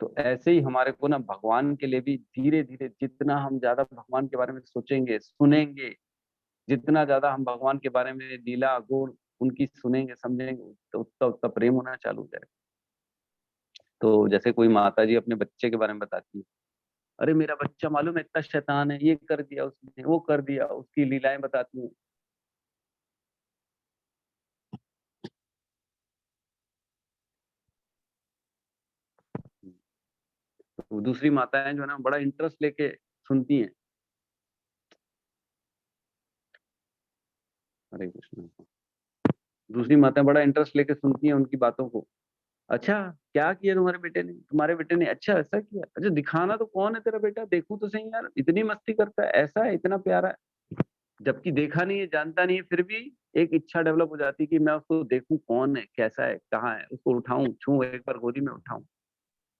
तो ऐसे ही हमारे को ना भगवान के लिए भी धीरे धीरे, जितना हम ज्यादा भगवान के बारे में सोचेंगे सुनेंगे, जितना ज्यादा हम भगवान के बारे में लीला गुण उनकी सुनेंगे समझेंगे, तो उतना उतना प्रेम होना चालू हो जाएगा। तो जैसे कोई माता जी अपने बच्चे के बारे में बताती है, अरे मेरा बच्चा मालूम है इतना शैतान है, ये कर दिया उसने, वो कर दिया, उसकी लीलाएं बताती हैं। तो दूसरी माताएं जो है ना बड़ा इंटरेस्ट लेके सुनती हैं। हरे कृष्ण। दूसरी माताएं बड़ा इंटरेस्ट लेके सुनती हैं उनकी बातों को। अच्छा क्या किया तुम्हारे बेटे ने, तुम्हारे बेटे ने अच्छा ऐसा किया, अच्छा दिखाना तो कौन है तेरा बेटा, देखूं तो सही यार, इतनी मस्ती करता है, ऐसा है, इतना प्यारा है। जबकि देखा नहीं है, जानता नहीं है, फिर भी एक इच्छा डेवलप हो जाती है कि मैं उसको देखूं कौन है, कैसा है, कहाँ है, उसको उठाऊं, छूं, एक बार गोदी में उठाऊं।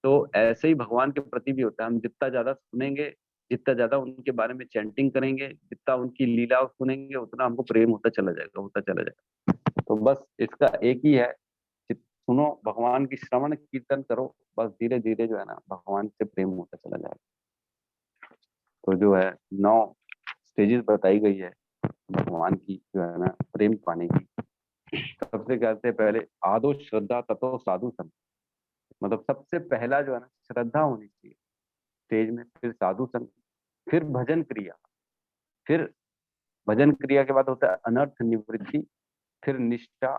तो ऐसे ही भगवान के प्रति भी होता है, हम जितना ज्यादा सुनेंगे, जितना ज्यादा उनके बारे में चैंटिंग करेंगे, जितना उनकी लीला सुनेंगे, उतना हमको प्रेम होता चला जाएगा, होता चला जाएगा। तो बस इसका एक ही है, सुनो भगवान की श्रवण कीर्तन करो, बस धीरे धीरे जो है ना भगवान से प्रेम होता चला जाएगा। तो जो है 9 स्टेजेस बताई गई है भगवान की जो है ना प्रेम पाने की। सबसे कहते हैं पहले आदो श्रद्धा ततो साधु संग, मतलब सबसे पहला जो है ना श्रद्धा होनी चाहिए स्टेज में, फिर साधु संग, फिर भजन क्रिया, फिर भजन क्रिया के बाद होता है अनर्थ निवृत्ति, फिर निष्ठा,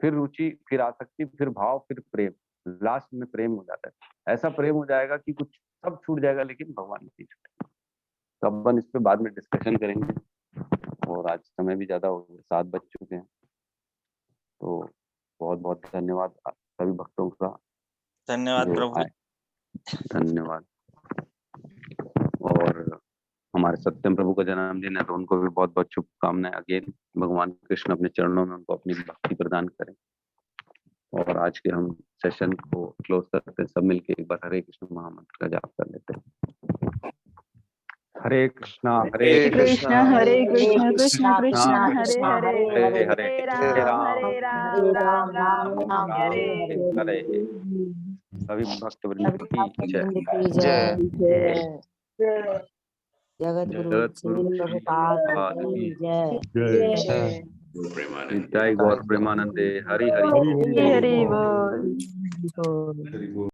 फिर रुचि, फिर आसक्ति, फिर भाव, फिर प्रेम, लास्ट में प्रेम हो जाता है। ऐसा प्रेम हो जाएगा कि कुछ सब छूट जाएगा लेकिन भगवान नहीं छूटेगा। तो अपन इस पे बाद में डिस्कशन करेंगे, और आज समय भी ज्यादा हो गया, 7 बज चुके हैं। तो बहुत बहुत धन्यवाद सभी भक्तों का धन्यवाद जो प्रभु। आए, धन्यवाद। और हमारे सत्यम प्रभु का जन्मदिन है तो उनको भी बहुत बहुत शुभकामनाएं। अगेन भगवान कृष्ण अपने चरणों में उनको अपनी भक्ति प्रदान करें। और आज के हम सेशन को क्लोज करते हैं, सब मिलके एक बार हरे कृष्ण महामंत्र का जाप कर लेते हैं। हरे कृष्णा हरे कृष्णा हरे कृष्ण कृष्ण कृष्ण कृष्ण कृष्ण हरे हरे हरे हरे हरे हरे राम हरे हरे राम राम राम हरे हरे हरे। सभी भक्त वृंद की जय। जय जय। जगत गुरु जगत गुरु श्री श्री प्रभुपाद प्रभुपाद की की जय। जय प्रेमानंद। जय गौर प्रेमानंदे हरि हरि हरि हरि बोल। हरि बोल।